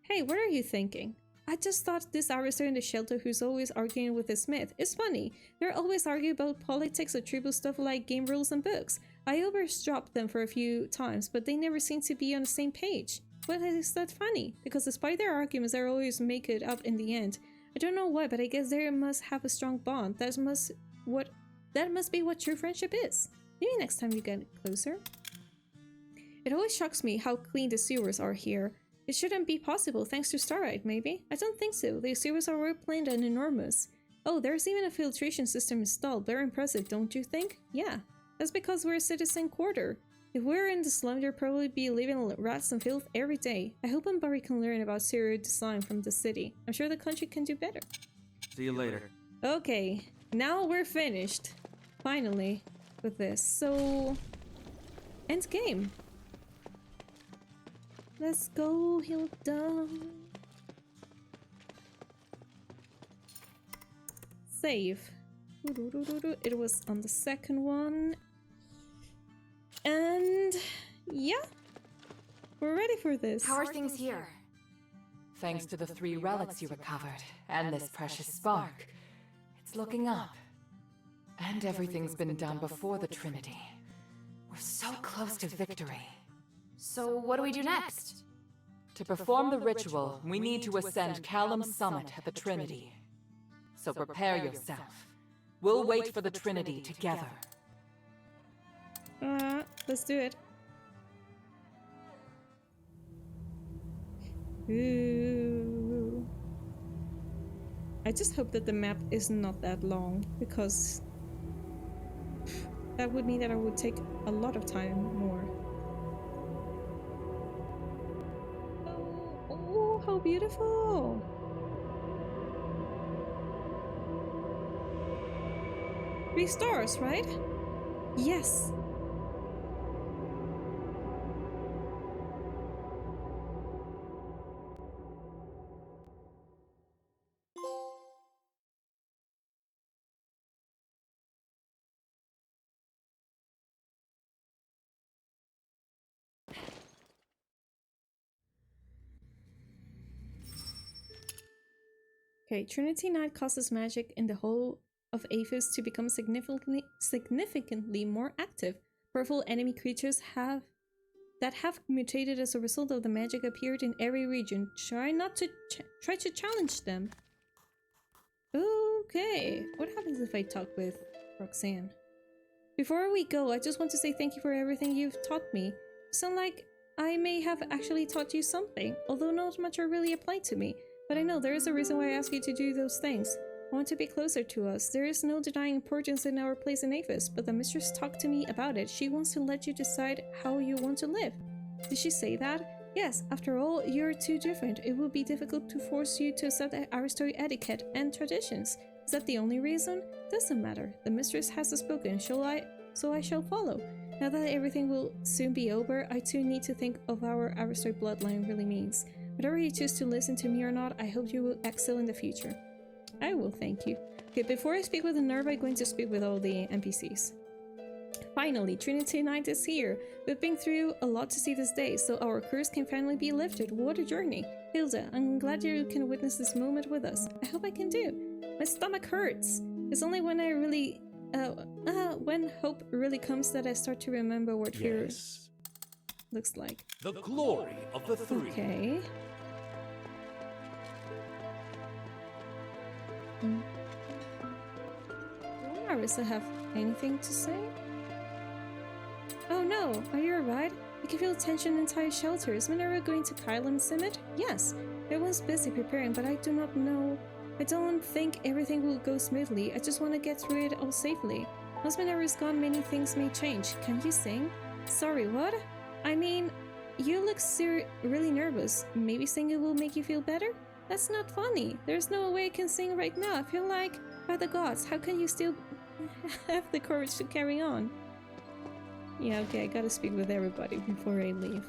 [SPEAKER 1] Hey, what are you thinking? I just thought this Arister in the shelter who's always arguing with the smith is funny. They're always arguing about politics or trivial stuff like game rules and books. I overstropped them for a few times, but they never seem to be on the same page. Well, is that funny? Because despite their arguments, they always make it up in the end. I don't know why, but I guess they must have a strong bond. That must be what true friendship is. Maybe next time you get closer. It always shocks me how clean the sewers are here. It shouldn't be possible thanks to Starlight, maybe? I don't think so. The sewers are well planned and enormous. Oh, there's even a filtration system installed. Very impressive, don't you think? Yeah, that's because we're a citizen quarter. If we were in the slum, there'd probably be living rats and filth every day. I hope Mbari can learn about serial design from the city. I'm sure the country can do better.
[SPEAKER 13] See you later.
[SPEAKER 1] Okay, now we're finished. Finally, with this. So, end game. Let's go, Hilda. Save. It was on the second one. And yeah, we're ready for this.
[SPEAKER 2] How are things here?
[SPEAKER 3] Thanks to the 3 relics you recovered, and this precious spark, it's looking up. And everything's been done before the Trinity. We're so close to victory.
[SPEAKER 2] So what do we do next?
[SPEAKER 3] To perform the ritual, we need to ascend Callum's summit at the Trinity. So prepare yourself. We'll wait for the Trinity together.
[SPEAKER 1] Let's do it. Ooh. I just hope that the map is not that long, because that would mean that I would take a lot of time more. Oh, how beautiful! 3 stars, right? Yes! Okay, Trinity Night causes magic in the whole of Aphes to become significantly more active. Powerful enemy creatures that have mutated as a result of the magic appeared in every region. Try to challenge them. Okay, what happens if I talk with Roxanne? Before we go, I just want to say thank you for everything you've taught me. You sound like I may have actually taught you something, although not much are really applied to me. But I know there is a reason why I ask you to do those things. I want to be closer to us. There is no denying importance in our place in Aphes, but the mistress talked to me about it. She wants to let you decide how you want to live. Did she say that? Yes, after all, you're too different. It would be difficult to force you to accept Aristotle etiquette and traditions. Is that the only reason? Doesn't matter. The mistress has spoken, so I shall follow. Now that everything will soon be over, I too need to think of our Aristotle bloodline really means. Whatever you choose to listen to me or not, I hope you will excel in the future. I will, thank you. Okay, before I speak with the Nerve, I'm going to speak with all the NPCs. Finally, Trinity Night is here. We've been through a lot to see this day, so our curse can finally be lifted. What a journey. Hilda, I'm glad you can witness this moment with us. I hope I can do. My stomach hurts. It's only when I really... when hope really comes that I start to remember what fear looks like.
[SPEAKER 7] The glory of the 3.
[SPEAKER 1] Okay. Will Marissa have anything to say? Oh no, are you alright? I can feel tension in the entire shelter. Is Minerva going to Kylam Summit? Yes. Everyone's busy preparing, but I do not know. I don't think everything will go smoothly. I just want to get through it all safely. Once Minerva's gone, many things may change. Can you sing? Sorry, what? I mean, you look really nervous. Maybe singing will make you feel better? That's not funny. There's no way I can sing right now. I feel like, by the gods, how can you still have the courage to carry on. Yeah, okay, I gotta speak with everybody before I leave.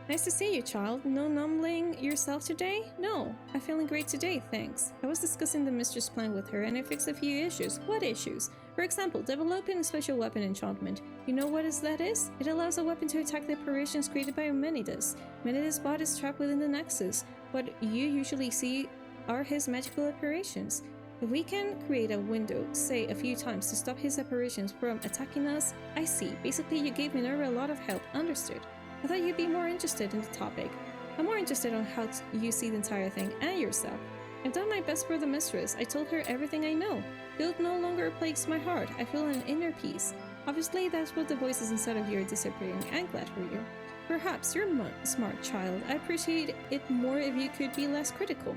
[SPEAKER 1] Nice to see you, child. No numbling yourself today? No, I'm feeling great today, thanks. I was discussing the mistress plan with her and I fixed a few issues. What issues? For example, developing a special weapon enchantment. You know what that is? It allows a weapon to attack the apparitions created by Menides. Menides' body is trapped within the Nexus. What you usually see are his magical apparitions. If we can create a window, say a few times, to stop his apparitions from attacking us, I see. Basically, you gave Minerva a lot of help. Understood. I thought you'd be more interested in the topic. I'm more interested on how you see the entire thing and yourself. I've done my best for the mistress. I told her everything I know. Guilt no longer plagues my heart. I feel an inner peace. Obviously, that's what the voices inside of you are disappearing. I'm glad for you. Perhaps you're a smart child. I appreciate it more if you could be less critical.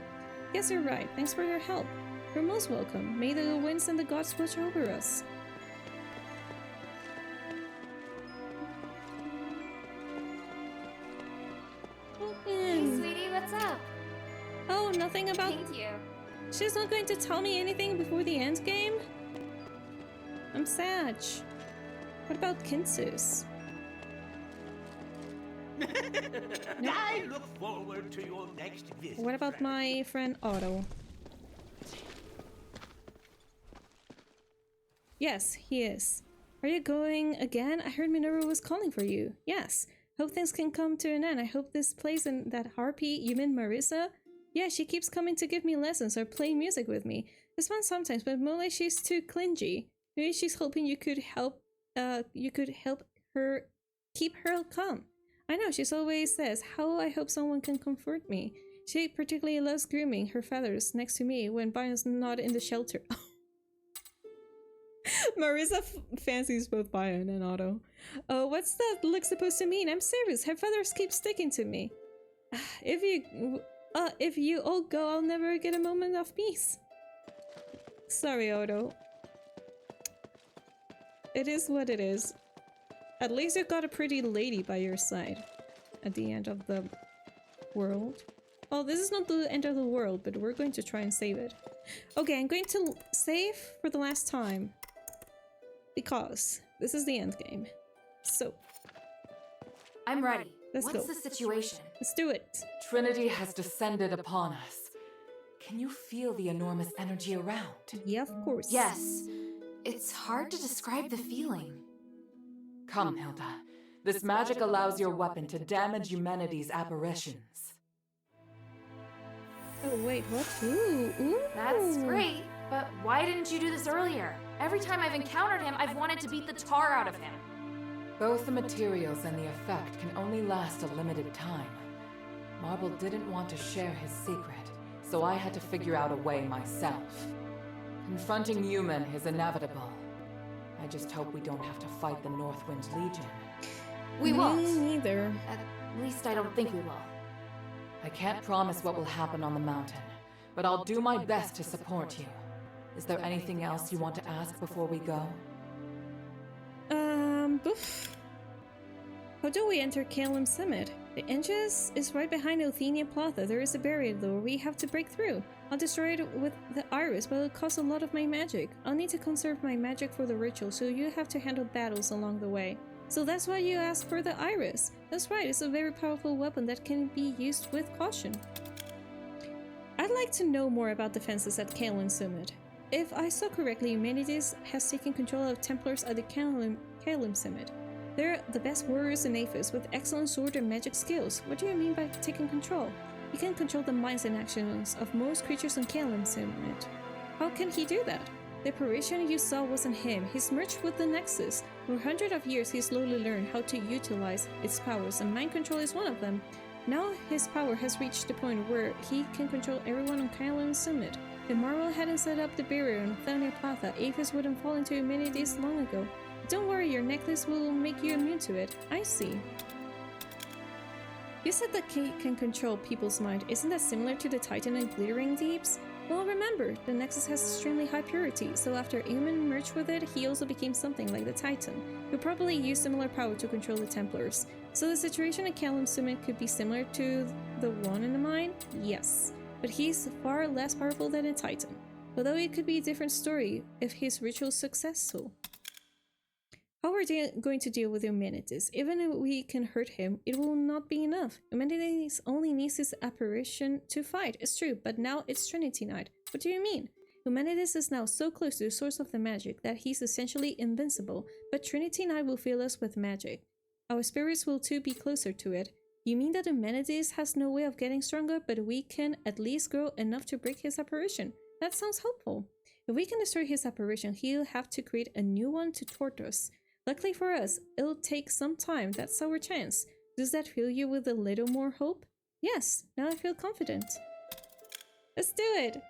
[SPEAKER 1] Yes, you're right. Thanks for your help. You're most welcome. May the winds and the gods watch over us.
[SPEAKER 11] Hey, sweetie, what's up?
[SPEAKER 1] Oh, nothing about...
[SPEAKER 11] Thank you.
[SPEAKER 1] She's not going to tell me anything before the end game? I'm sad. What about Kinsus?
[SPEAKER 12] I look forward to your next visit.
[SPEAKER 1] What about my friend Otto? Yes, he is. Are you going again? I heard Minerva was calling for you. Yes. Hope things can come to an end. I hope this place and that harpy, you mean Marissa? Yeah, she keeps coming to give me lessons or play music with me. It's fun sometimes, but mostly she's too clingy. Maybe she's hoping you could help her keep her calm. I know, she's always says, how I hope someone can comfort me. She particularly loves grooming her feathers next to me when Bion's not in the shelter. Marissa fancies both Bion and Otto. Oh, what's that look supposed to mean? I'm serious, her feathers keep sticking to me. If you all go, I'll never get a moment of peace. Sorry, Otto. It is what it is. At least you got a pretty lady by your side at the end of the world. Oh, this is not the end of the world, but we're going to try and save it. Okay, I'm going to save for the last time. Because this is the end game. So.
[SPEAKER 2] I'm ready.
[SPEAKER 1] Let's go.
[SPEAKER 2] What's the situation?
[SPEAKER 1] Let's do it.
[SPEAKER 3] Trinity has descended upon us. Can you feel the enormous energy around?
[SPEAKER 1] Yeah, of course.
[SPEAKER 2] Yes. It's hard to describe the feeling.
[SPEAKER 3] Come, Hilda. This magic allows your weapon to damage humanity's apparitions.
[SPEAKER 1] Oh, wait, what? Ooh.
[SPEAKER 2] That's great, but why didn't you do this earlier? Every time I've encountered him, I've wanted to beat the tar out of him.
[SPEAKER 3] Both the materials and the effect can only last a limited time. Marble didn't want to share his secret, so I had to figure out a way myself. Confronting Human is inevitable. I just hope we don't have to fight the Northwind Legion.
[SPEAKER 2] We won't.
[SPEAKER 1] Me neither.
[SPEAKER 2] At least I don't think we will.
[SPEAKER 3] I can't promise what will happen on the mountain, but I'll do my best to support you. Is there anything else you want to ask before we go?
[SPEAKER 1] How do we enter Calum Summit? The entrance is right behind Othenia Plaza. There is a barrier though we have to break through. I'll destroy it with the iris, but it'll cost a lot of my magic. I'll need to conserve my magic for the ritual, so you have to handle battles along the way. So that's why you asked for the iris. That's right, it's a very powerful weapon that can be used with caution. I'd like to know more about defenses at Calum Summit. If I saw correctly, Humanities has taken control of Templars at the Calum Summit. They're the best warriors in Aphes with excellent sword and magic skills. What do you mean by taking control? He can control the minds and actions of most creatures on Calum Summit. How can he do that? The apparition you saw wasn't him. He's merged with the Nexus. For hundreds of years, he slowly learned how to utilize its powers, and mind control is one of them. Now his power has reached the point where he can control everyone on Calum Summit. If Marvel hadn't set up the barrier on Othenia Plaza, Aphes wouldn't fall into humanities long ago. Don't worry, your necklace will make you immune to it. I see. You said that he can control people's mind. Isn't that similar to the Titan and Glittering Deeps? Well, remember, the Nexus has extremely high purity, so after Human merged with it, he also became something like the Titan. He'll probably use similar power to control the Templars. So the situation at Calum Summit could be similar to the one in the mine? Yes. But he's far less powerful than a Titan. Although it could be a different story if his ritual is successful. How are we going to deal with Eumenides? Even if we can hurt him, it will not be enough. Eumenides only needs his apparition to fight. It's true, but now it's Trinity Night. What do you mean? Eumenides is now so close to the source of the magic that he's essentially invincible, but Trinity Night will fill us with magic. Our spirits will too be closer to it. You mean that Eumenides has no way of getting stronger, but we can at least grow enough to break his apparition? That sounds hopeful. If we can destroy his apparition, he'll have to create a new one to taunt us. Luckily for us, it'll take some time. That's our chance. Does that fill you with a little more hope? Yes, now I feel confident. Let's do it!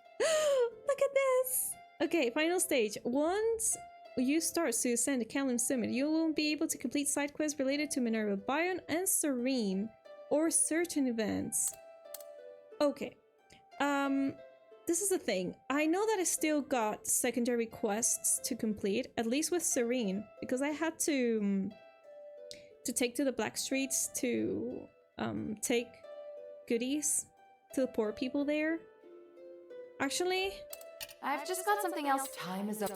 [SPEAKER 1] Look at this! Okay, final stage. Once you start to ascend the Callum Summit, you will be able to complete side quests related to Minerva, Bion, and Serene, or certain events. Okay. This is the thing. I know that I still got secondary quests to complete, at least with Serene, because I had to take to the Black Streets to take goodies to the poor people there. Actually,
[SPEAKER 2] I've just got something else.
[SPEAKER 3] Time is up.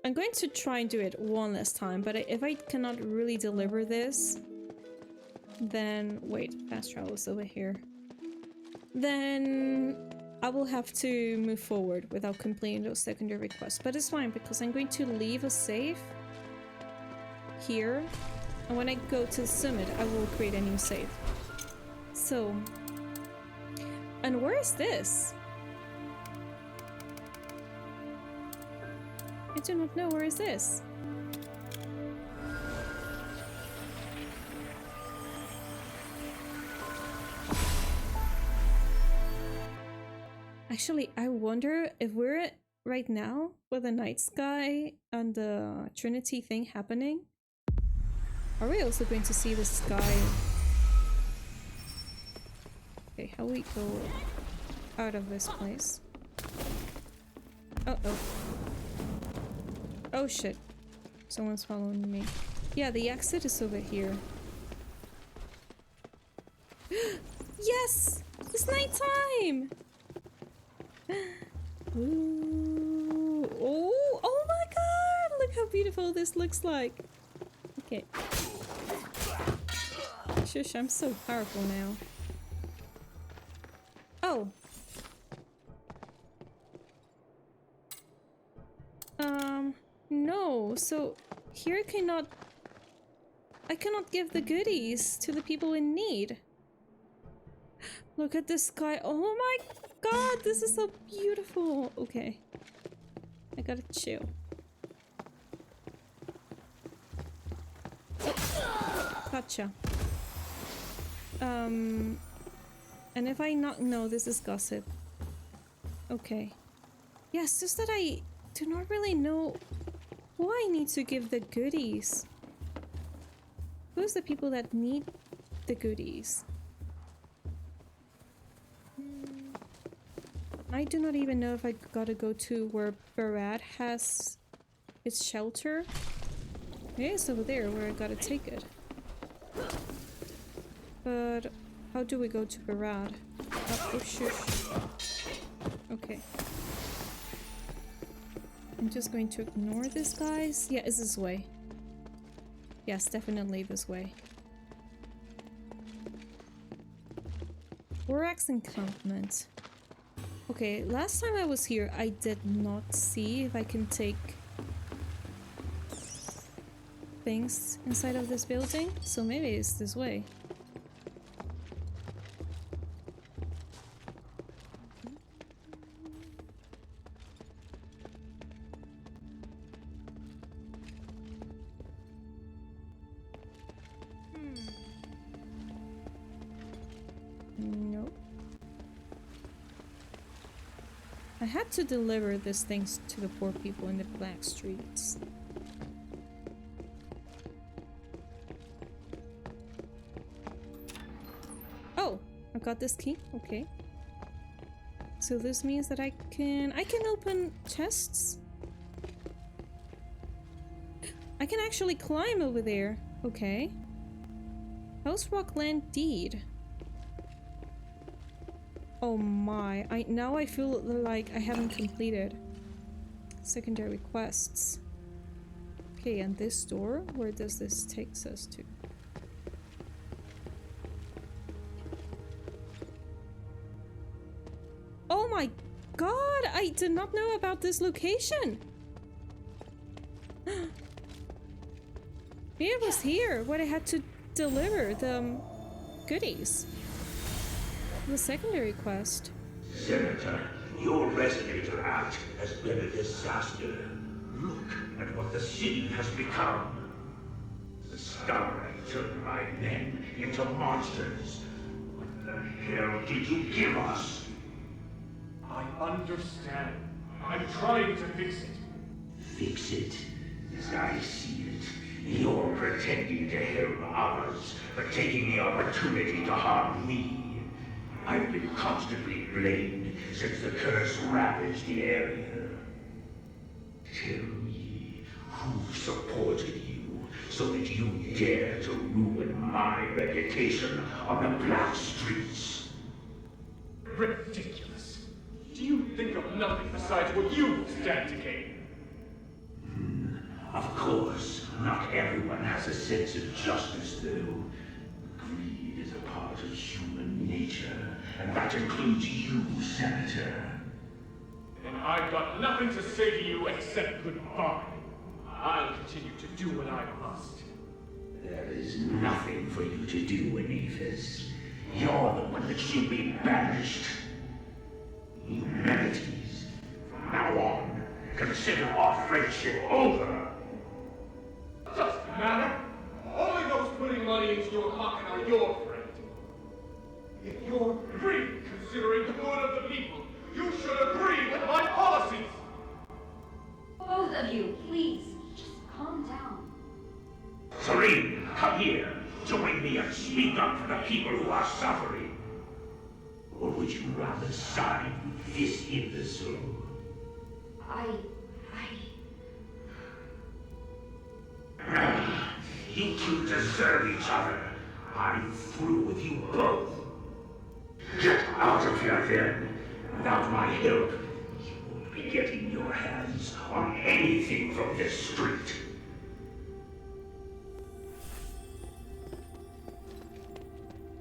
[SPEAKER 1] I'm going to try and do it one last time, but if I cannot really deliver this, then wait, fast travel is over here. Then I will have to move forward without completing those secondary quests, but it's fine because I'm going to leave a save here, and when I go to the summit, I will create a new save. So, and where is this? I do not know. Where is this? Actually, I wonder if we're right now with the night sky and the Trinity thing happening. Are we also going to see the sky? Okay, how we go out of this place? Uh-oh. Oh shit. Someone's following me. Yeah, the exit is over here. Yes! It's nighttime! Ooh. Oh my god! Look how beautiful this looks like. Okay. Shush, I'm so powerful now. Oh. No. So here I cannot give the goodies to the people in need. Look at the sky. Oh my god, this is so beautiful. Okay. I gotta chill. Gotcha. And if I not... No, this is gossip. Okay. Yes, just that I do not really know who I need to give the goodies. Who's the people that need the goodies? I do not even know if I gotta go to where Barad has its shelter. It is over there where I gotta take it. But how do we go to Barad? Oh, shush. Okay. I'm just going to ignore this, guys. Yeah, it's this way. Yes, definitely this way. Borax encampment. Okay, last time I was here, I did not see if I can take things inside of this building, so maybe it's this way. Nope. I had to deliver these things to the poor people in the Black Streets. Oh, I got this key. Okay. So this means that I can open chests. I can actually climb over there. Okay. House Rockland Deed. Oh my, now I feel like I haven't completed. Secondary quests. Okay, and this door, where does this take us to? Oh my god, I did not know about this location! It was here where I had to deliver the goodies. The secondary quest.
[SPEAKER 9] Senator, your resonator act has been a disaster. Look at what the city has become. The Starlight turned my men into monsters. What the hell did you give us?
[SPEAKER 16] I understand. I'm trying to fix it.
[SPEAKER 9] Fix it? As I see it, you're pretending to help others, but taking the opportunity to harm me. I've been constantly blamed since the curse ravaged the area. Tell me, who supported you so that you dare to ruin my reputation on the black streets?
[SPEAKER 16] Ridiculous. Do you think of nothing besides what you stand to gain?
[SPEAKER 9] Of course, not everyone has a sense of justice, though. Greed is a part of human nature, and that includes you, Senator.
[SPEAKER 16] And I've got nothing to say to you except goodbye. I'll continue to do what I must.
[SPEAKER 9] There is nothing for you to do in Aphes. You're the one that should be banished. Humanities. From now on, consider our friendship over.
[SPEAKER 16] Doesn't matter. Only those putting money into your pocket are your friend. If you're really considering the good of the people, you should agree with my policies.
[SPEAKER 11] Both of you, please, just calm down.
[SPEAKER 9] Serene, come here. Join me and speak up for the people who are suffering. Or would you rather side with this imbecile? You two deserve each other. I'm through with you both. Get out of here then. Without my help, you won't be getting your hands on anything from this street.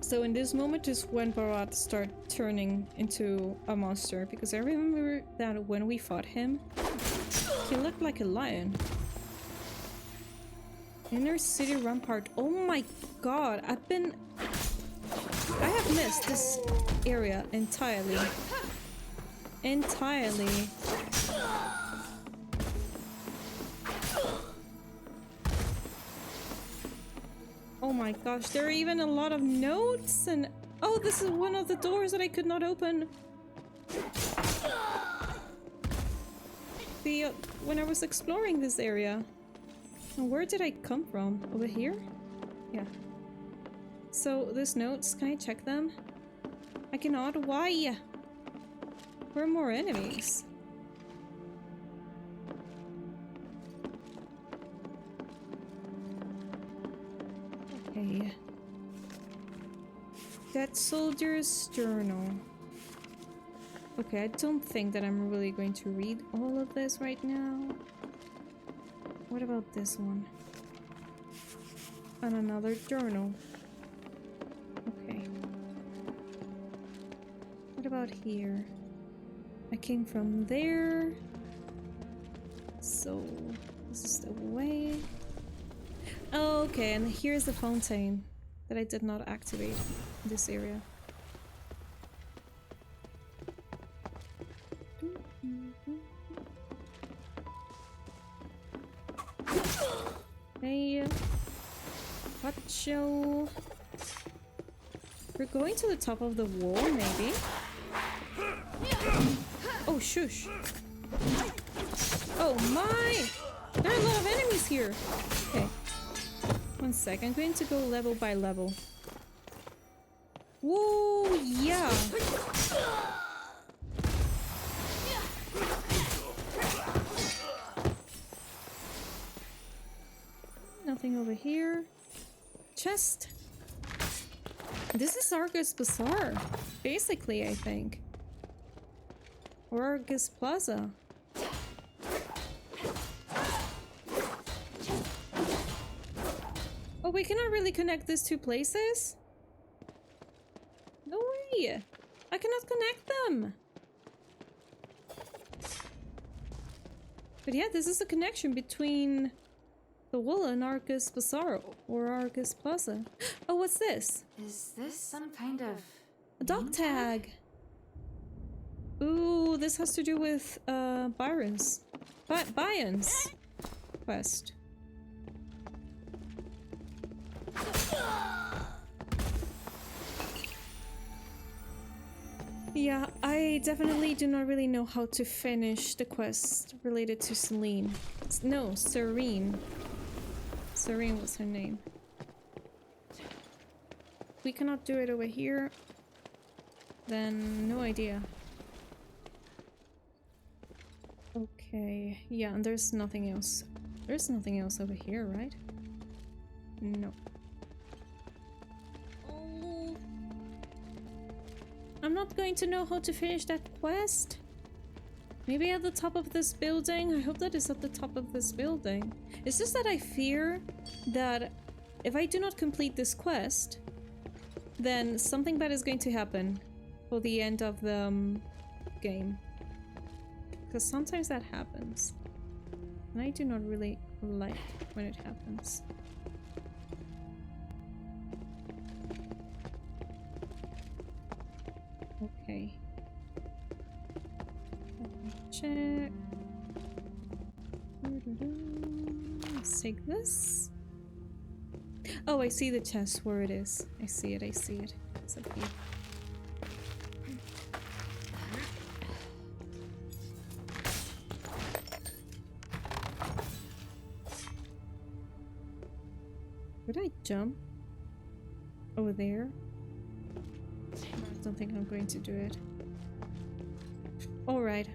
[SPEAKER 1] So in this moment is when Barat started turning into a monster, because I remember that when we fought him, he looked like a lion. Inner city rampart. Oh my god, I have missed this area entirely. Entirely. Oh my gosh, there are even a lot of notes and... Oh, this is one of the doors that I could not open. When I was exploring this area. And where did I come from? Over here? Yeah. So, these notes, can I check them? I cannot. Why? Where are more enemies? Okay. That soldier's journal. Okay, I don't think that I'm really going to read all of this right now. What about this one? And another journal. Okay. What about here? I came from there. So, this is the way. Oh, okay, and here's the fountain that I did not activate in this area. Hey, Pacho. We're going to the top of the wall, maybe. Oh, shush. Oh my! There are a lot of enemies here. Okay. 1 sec, I'm going to go level by level. Whoa, yeah. Nothing over here. Chest. This is Argus Bazaar, basically, I think. Or Argus Plaza. Oh, we cannot really connect these two places? No way! I cannot connect them! But yeah, this is a connection between the Walla and Arcus Bazaar or Arcus Plaza. Oh, what's this?
[SPEAKER 2] Is this some kind of...
[SPEAKER 1] A dog tag! Ooh, this has to do with Byron's quest. Yeah, I definitely do not really know how to finish the quest related to Celine. No, Serene. Serene was her name. We cannot do it over here. Then no idea. Okay, yeah, and there's nothing else. There's nothing else over here, right? No. Oh. I'm not going to know how to finish that quest. Maybe at the top of this building? I hope that is at the top of this building. It's just that I fear that if I do not complete this quest, then something bad is going to happen for the end of the game. Because sometimes that happens. And I do not really like when it happens. Okay. Let me check. Let's take this. Oh, I see the chest where it is. I see it, I see it. It's up here. Would I jump over there? I don't think I'm going to do it. Alright.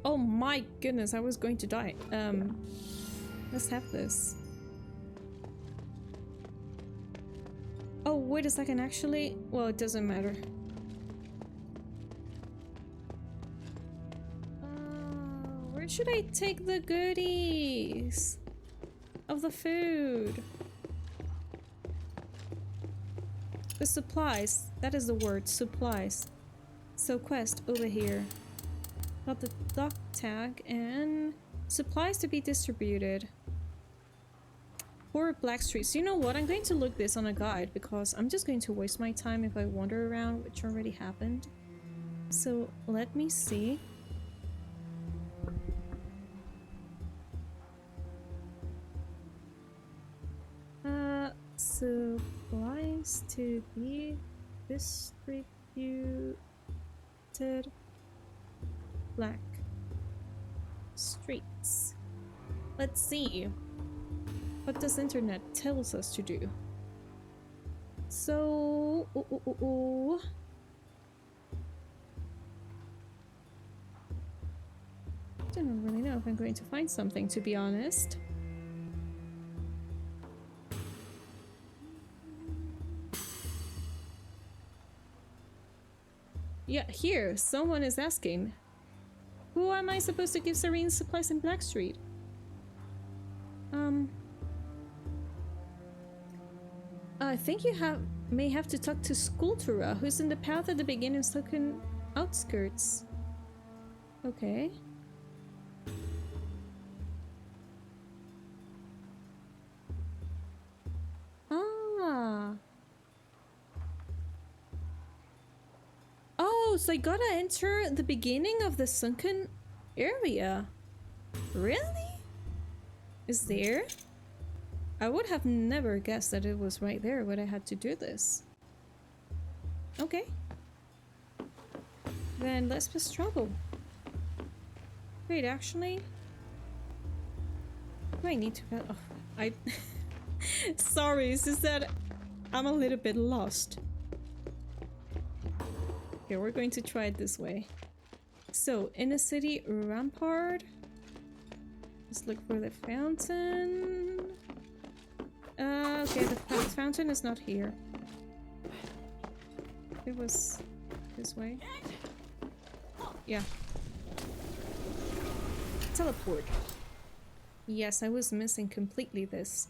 [SPEAKER 1] Oh my goodness, I was going to die. Let's have this. Oh, wait a second, actually. Well, it doesn't matter. Where should I take the goodies of the food? The supplies. That is the word, supplies. So quest over here. Got the dock tag and supplies to be distributed. Or Black Streets. You know what? I'm going to look this on a guide because I'm just going to waste my time if I wander around, which already happened. So let me see. Supplies to be distributed. Black Streets. Let's see. What does internet tells us to do? So, I don't really know if I'm going to find something, to be honest. Yeah, here, someone is asking. Who am I supposed to give Serene supplies in Black Street? I think you may have to talk to Sculptura, who's in the path at the beginning of Silken Outskirts. Okay. Ah. Oh, so I gotta enter the beginning of the sunken area. Really? Is there? I would have never guessed that it was right there when I had to do this. Okay. Then let's just struggle. Wait, actually... Do I need to... Oh, Sorry, it's just that I'm a little bit lost. Okay, we're going to try it this way. So, in a city rampart. Let's look for the fountain. Okay, the fountain is not here. It was this way. Yeah. Teleport. Yes, I was missing completely this.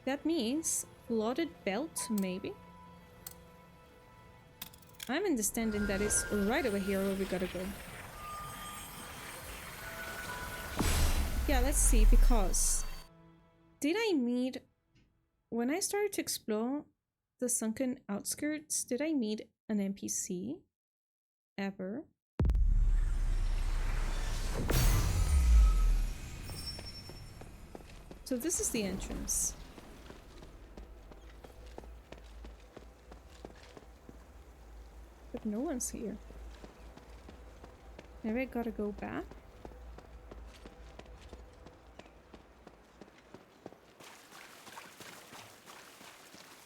[SPEAKER 1] That means flooded belt, maybe? I'm understanding that it's right over here where we gotta go. Yeah, let's see, because did I meet, when I started to explore the sunken outskirts, did I meet an NPC ever? So this is the entrance. But no one's here. Maybe I gotta go back?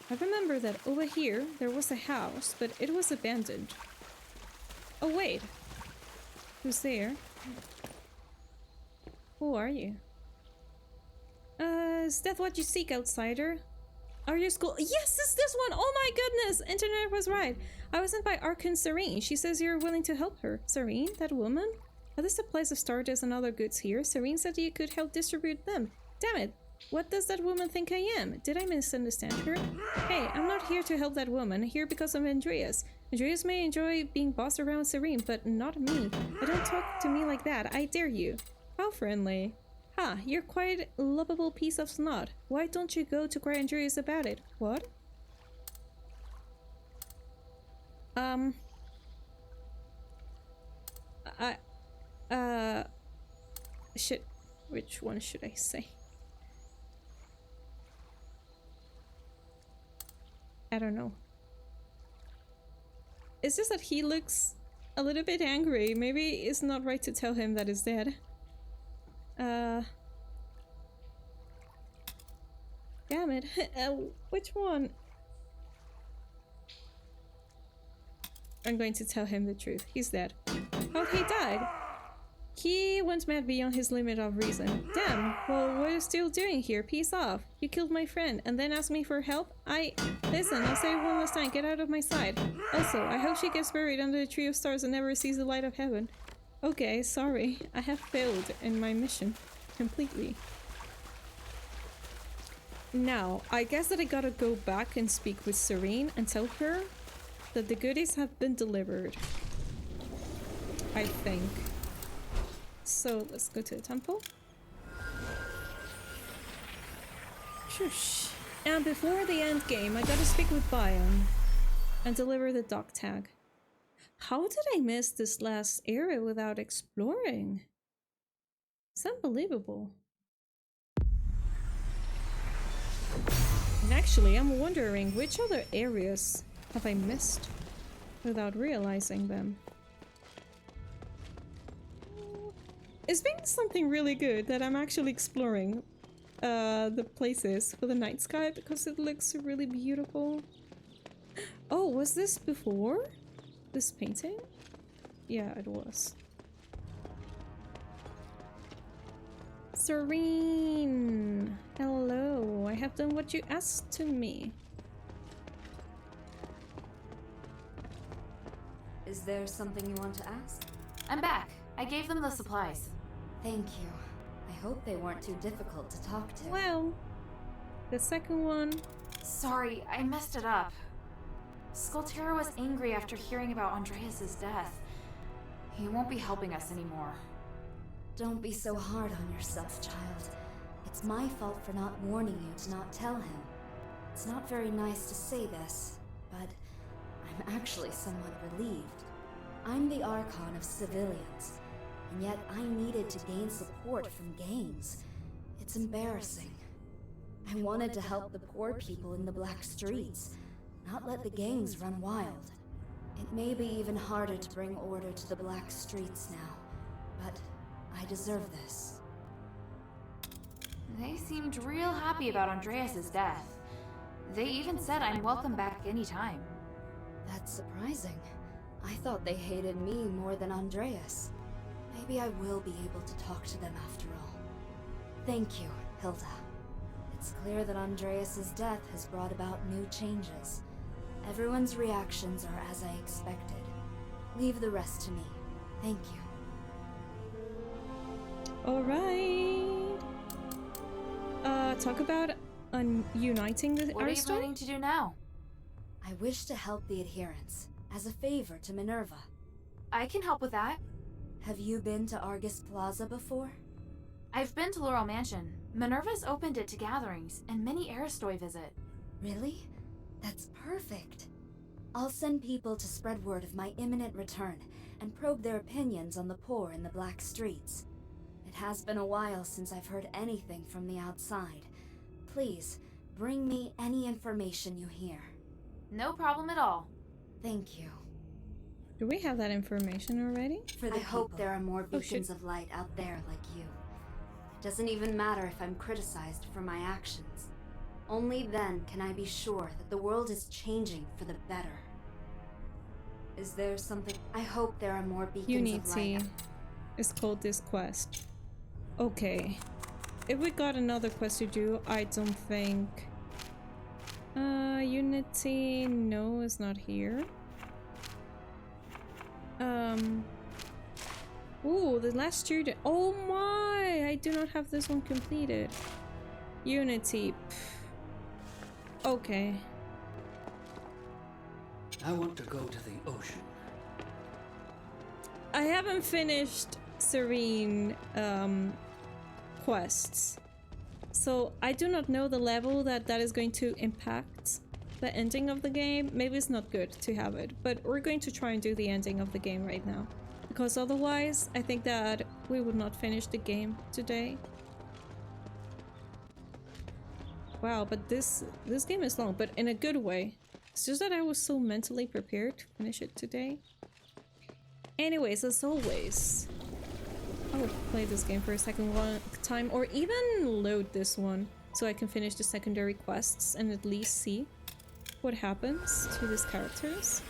[SPEAKER 1] I remember that over here there was a house, but it was abandoned. Oh wait! Who's there? Who are you? Is that what you seek, outsider? Are you school? Yes, it's this one! Oh my goodness! Internet was right! I was sent by Archon Serene. She says you're willing to help her. Serene? That woman? Are there supplies of stardust and other goods here? Serene said you could help distribute them. Damn it! What does that woman think I am? Did I misunderstand her? Hey, I'm not here to help that woman. I'm here because of Andreas. Andreas may enjoy being bossed around Serene, but not me. I don't talk to me like that. I dare you. How friendly. Ha, you're quite a lovable piece of snot. Why don't you go to cry Andreas about it? What? Which one should I say? I don't know. It's just that he looks a little bit angry. Maybe it's not right to tell him that he's dead. Damn it. Which one? I'm going to tell him the truth. He's dead. Oh, he died. He went mad beyond his limit of reason. Damn, well, what are you still doing here? Peace off. You killed my friend and then asked me for help? Listen, I'll say it one last time. Get out of my sight. Also, I hope she gets buried under the tree of stars and never sees the light of heaven. Okay, sorry. I have failed in my mission. Completely. Now, I guess that I gotta go back and speak with Serene and tell her that the goodies have been delivered. I think. So let's go to the temple. Shush. And before the end game, I gotta speak with Bion and deliver the dock tag. How did I miss this last area without exploring? It's unbelievable. And actually, I'm wondering which other areas have I missed without realizing them. It's been something really good that I'm actually exploring the places for the night sky because it looks really beautiful. Oh, was this before this painting? Yeah, it was. Serene! Hello, I have done what you asked to me.
[SPEAKER 11] Is there something you want to ask?
[SPEAKER 2] I'm back. I gave them the supplies.
[SPEAKER 11] Thank you. I hope they weren't too difficult to talk to.
[SPEAKER 1] Well, the second one...
[SPEAKER 2] Sorry, I messed it up. Skultera was angry after hearing about Andreas' death. He won't be helping us anymore.
[SPEAKER 11] Don't be so hard on yourself, child. It's my fault for not warning you to not tell him. It's not very nice to say this, but I'm actually somewhat relieved. I'm the Archon of civilians, and yet I needed to gain support from gangs. It's embarrassing. I wanted to help the poor people in the black streets, not let the gangs run wild. It may be even harder to bring order to the black streets now, but I deserve this.
[SPEAKER 2] They seemed real happy about Andreas' death. They even said I'm welcome back anytime.
[SPEAKER 11] That's surprising. I thought they hated me more than Andreas. Maybe I will be able to talk to them after all. Thank you, Hilda. It's clear that Andreas' death has brought about new changes. Everyone's reactions are as I expected. Leave the rest to me. Thank you.
[SPEAKER 1] Alright. Talk about on uniting the
[SPEAKER 2] What are you
[SPEAKER 1] Aristar?
[SPEAKER 2] planning to do now?
[SPEAKER 11] I wish to help the adherents, as a favor to Minerva.
[SPEAKER 2] I can help with that.
[SPEAKER 11] Have you been to Argus Plaza before?
[SPEAKER 2] I've been to Laurel Mansion. Minerva's opened it to gatherings, and many Aristoi visit.
[SPEAKER 11] Really? That's perfect. I'll send people to spread word of my imminent return and probe their opinions on the poor in the black streets. It has been a while since I've heard anything from the outside. Please, bring me any information you hear.
[SPEAKER 2] No problem at all.
[SPEAKER 11] Thank you.
[SPEAKER 1] Do we have that information already?
[SPEAKER 11] I hope there are more beacons of light out there like you. It doesn't even matter if I'm criticized for my actions. Only then can I be sure that the world is changing for the better. Is there something? I hope there are more beacons of light.
[SPEAKER 1] Unity is called this quest. Okay. If we got another quest to do, I don't think... Unity... No, it's not here. Ooh, the last student. Oh my! I do not have this one completed. Unity. Pff. Okay.
[SPEAKER 9] I want to go to the ocean.
[SPEAKER 1] I haven't finished Serene quests, so I do not know the level that is going to impact the ending of the game. Maybe it's not good to have it, but we're going to try and do the ending of the game right now, because otherwise I think that we would not finish the game today. Wow, but this game is long, but in a good way. It's just that I was so mentally prepared to finish it today. Anyways, as always, I will play this game for a second time, or even load this one so I can finish the secondary quests and at least see what happens to these characters.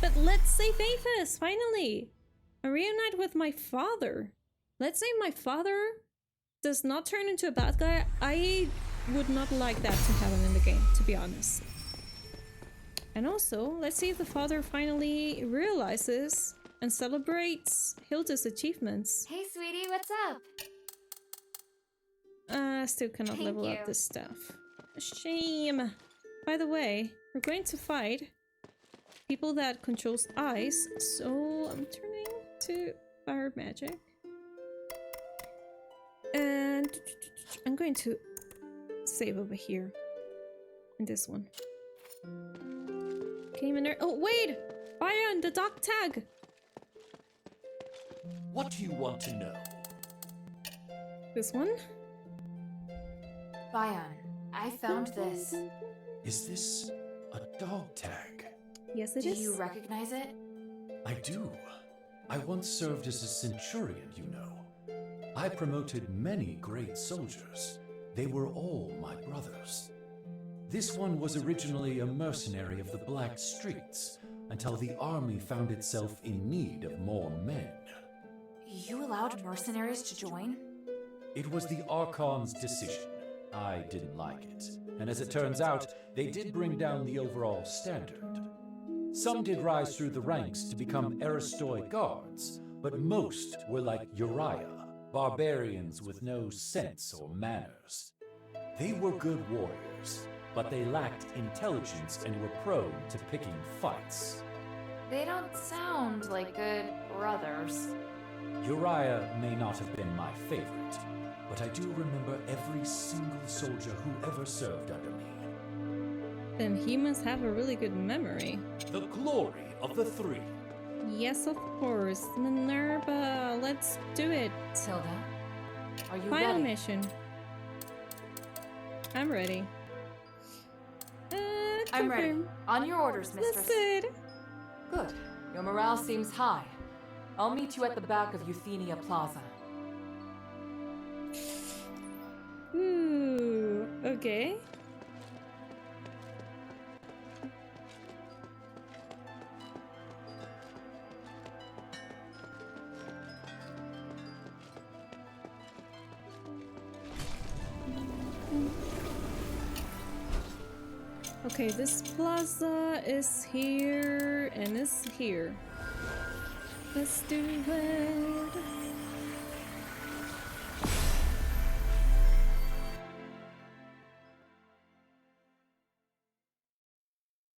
[SPEAKER 1] But let's save Aphes, finally! I reunite with my father. Let's say my father does not turn into a bad guy. I would not like that to happen in the game, to be honest. And also, let's see if the father finally realizes and celebrates Hilda's achievements.
[SPEAKER 11] Hey sweetie, what's up?
[SPEAKER 1] Still cannot level up this stuff. Shame. By the way, we're going to fight people that controls ice, so I'm turning to fire magic. And I'm going to save over here in this one. Came in there. Oh wait! Byron, the dog tag!
[SPEAKER 7] What do you want to know?
[SPEAKER 1] This one?
[SPEAKER 2] Bion, I found this.
[SPEAKER 7] Is this a dog tag?
[SPEAKER 1] Yes, it is.
[SPEAKER 2] Do you recognize it?
[SPEAKER 7] I do. I once served as a centurion, you know. I promoted many great soldiers. They were all my brothers. This one was originally a mercenary of the Black Streets, until the army found itself in need of more men.
[SPEAKER 2] You allowed mercenaries to join?
[SPEAKER 7] It was the Archon's decision. I didn't like it, and as it turns out, they did bring down the overall standard. Some did rise through the ranks to become Aristoi guards, but most were like Uriah, barbarians with no sense or manners. They were good warriors, but they lacked intelligence and were prone to picking fights.
[SPEAKER 2] They don't sound like good brothers.
[SPEAKER 7] Uriah may not have been my favorite, but I do remember every single soldier who ever served under me.
[SPEAKER 1] Then he must have a really good memory.
[SPEAKER 7] The glory of the three.
[SPEAKER 1] Yes, of course. Minerva, let's do it.
[SPEAKER 2] Hilda, are you
[SPEAKER 1] Final
[SPEAKER 2] ready?
[SPEAKER 1] mission. I'm ready.
[SPEAKER 2] I'm ready. On your orders, mistress.
[SPEAKER 1] That's it.
[SPEAKER 3] Good. Your morale seems high. I'll meet you at the back of Euthenia Plaza.
[SPEAKER 1] Ooh, okay. Okay, this plaza is here and is here. Let's do it.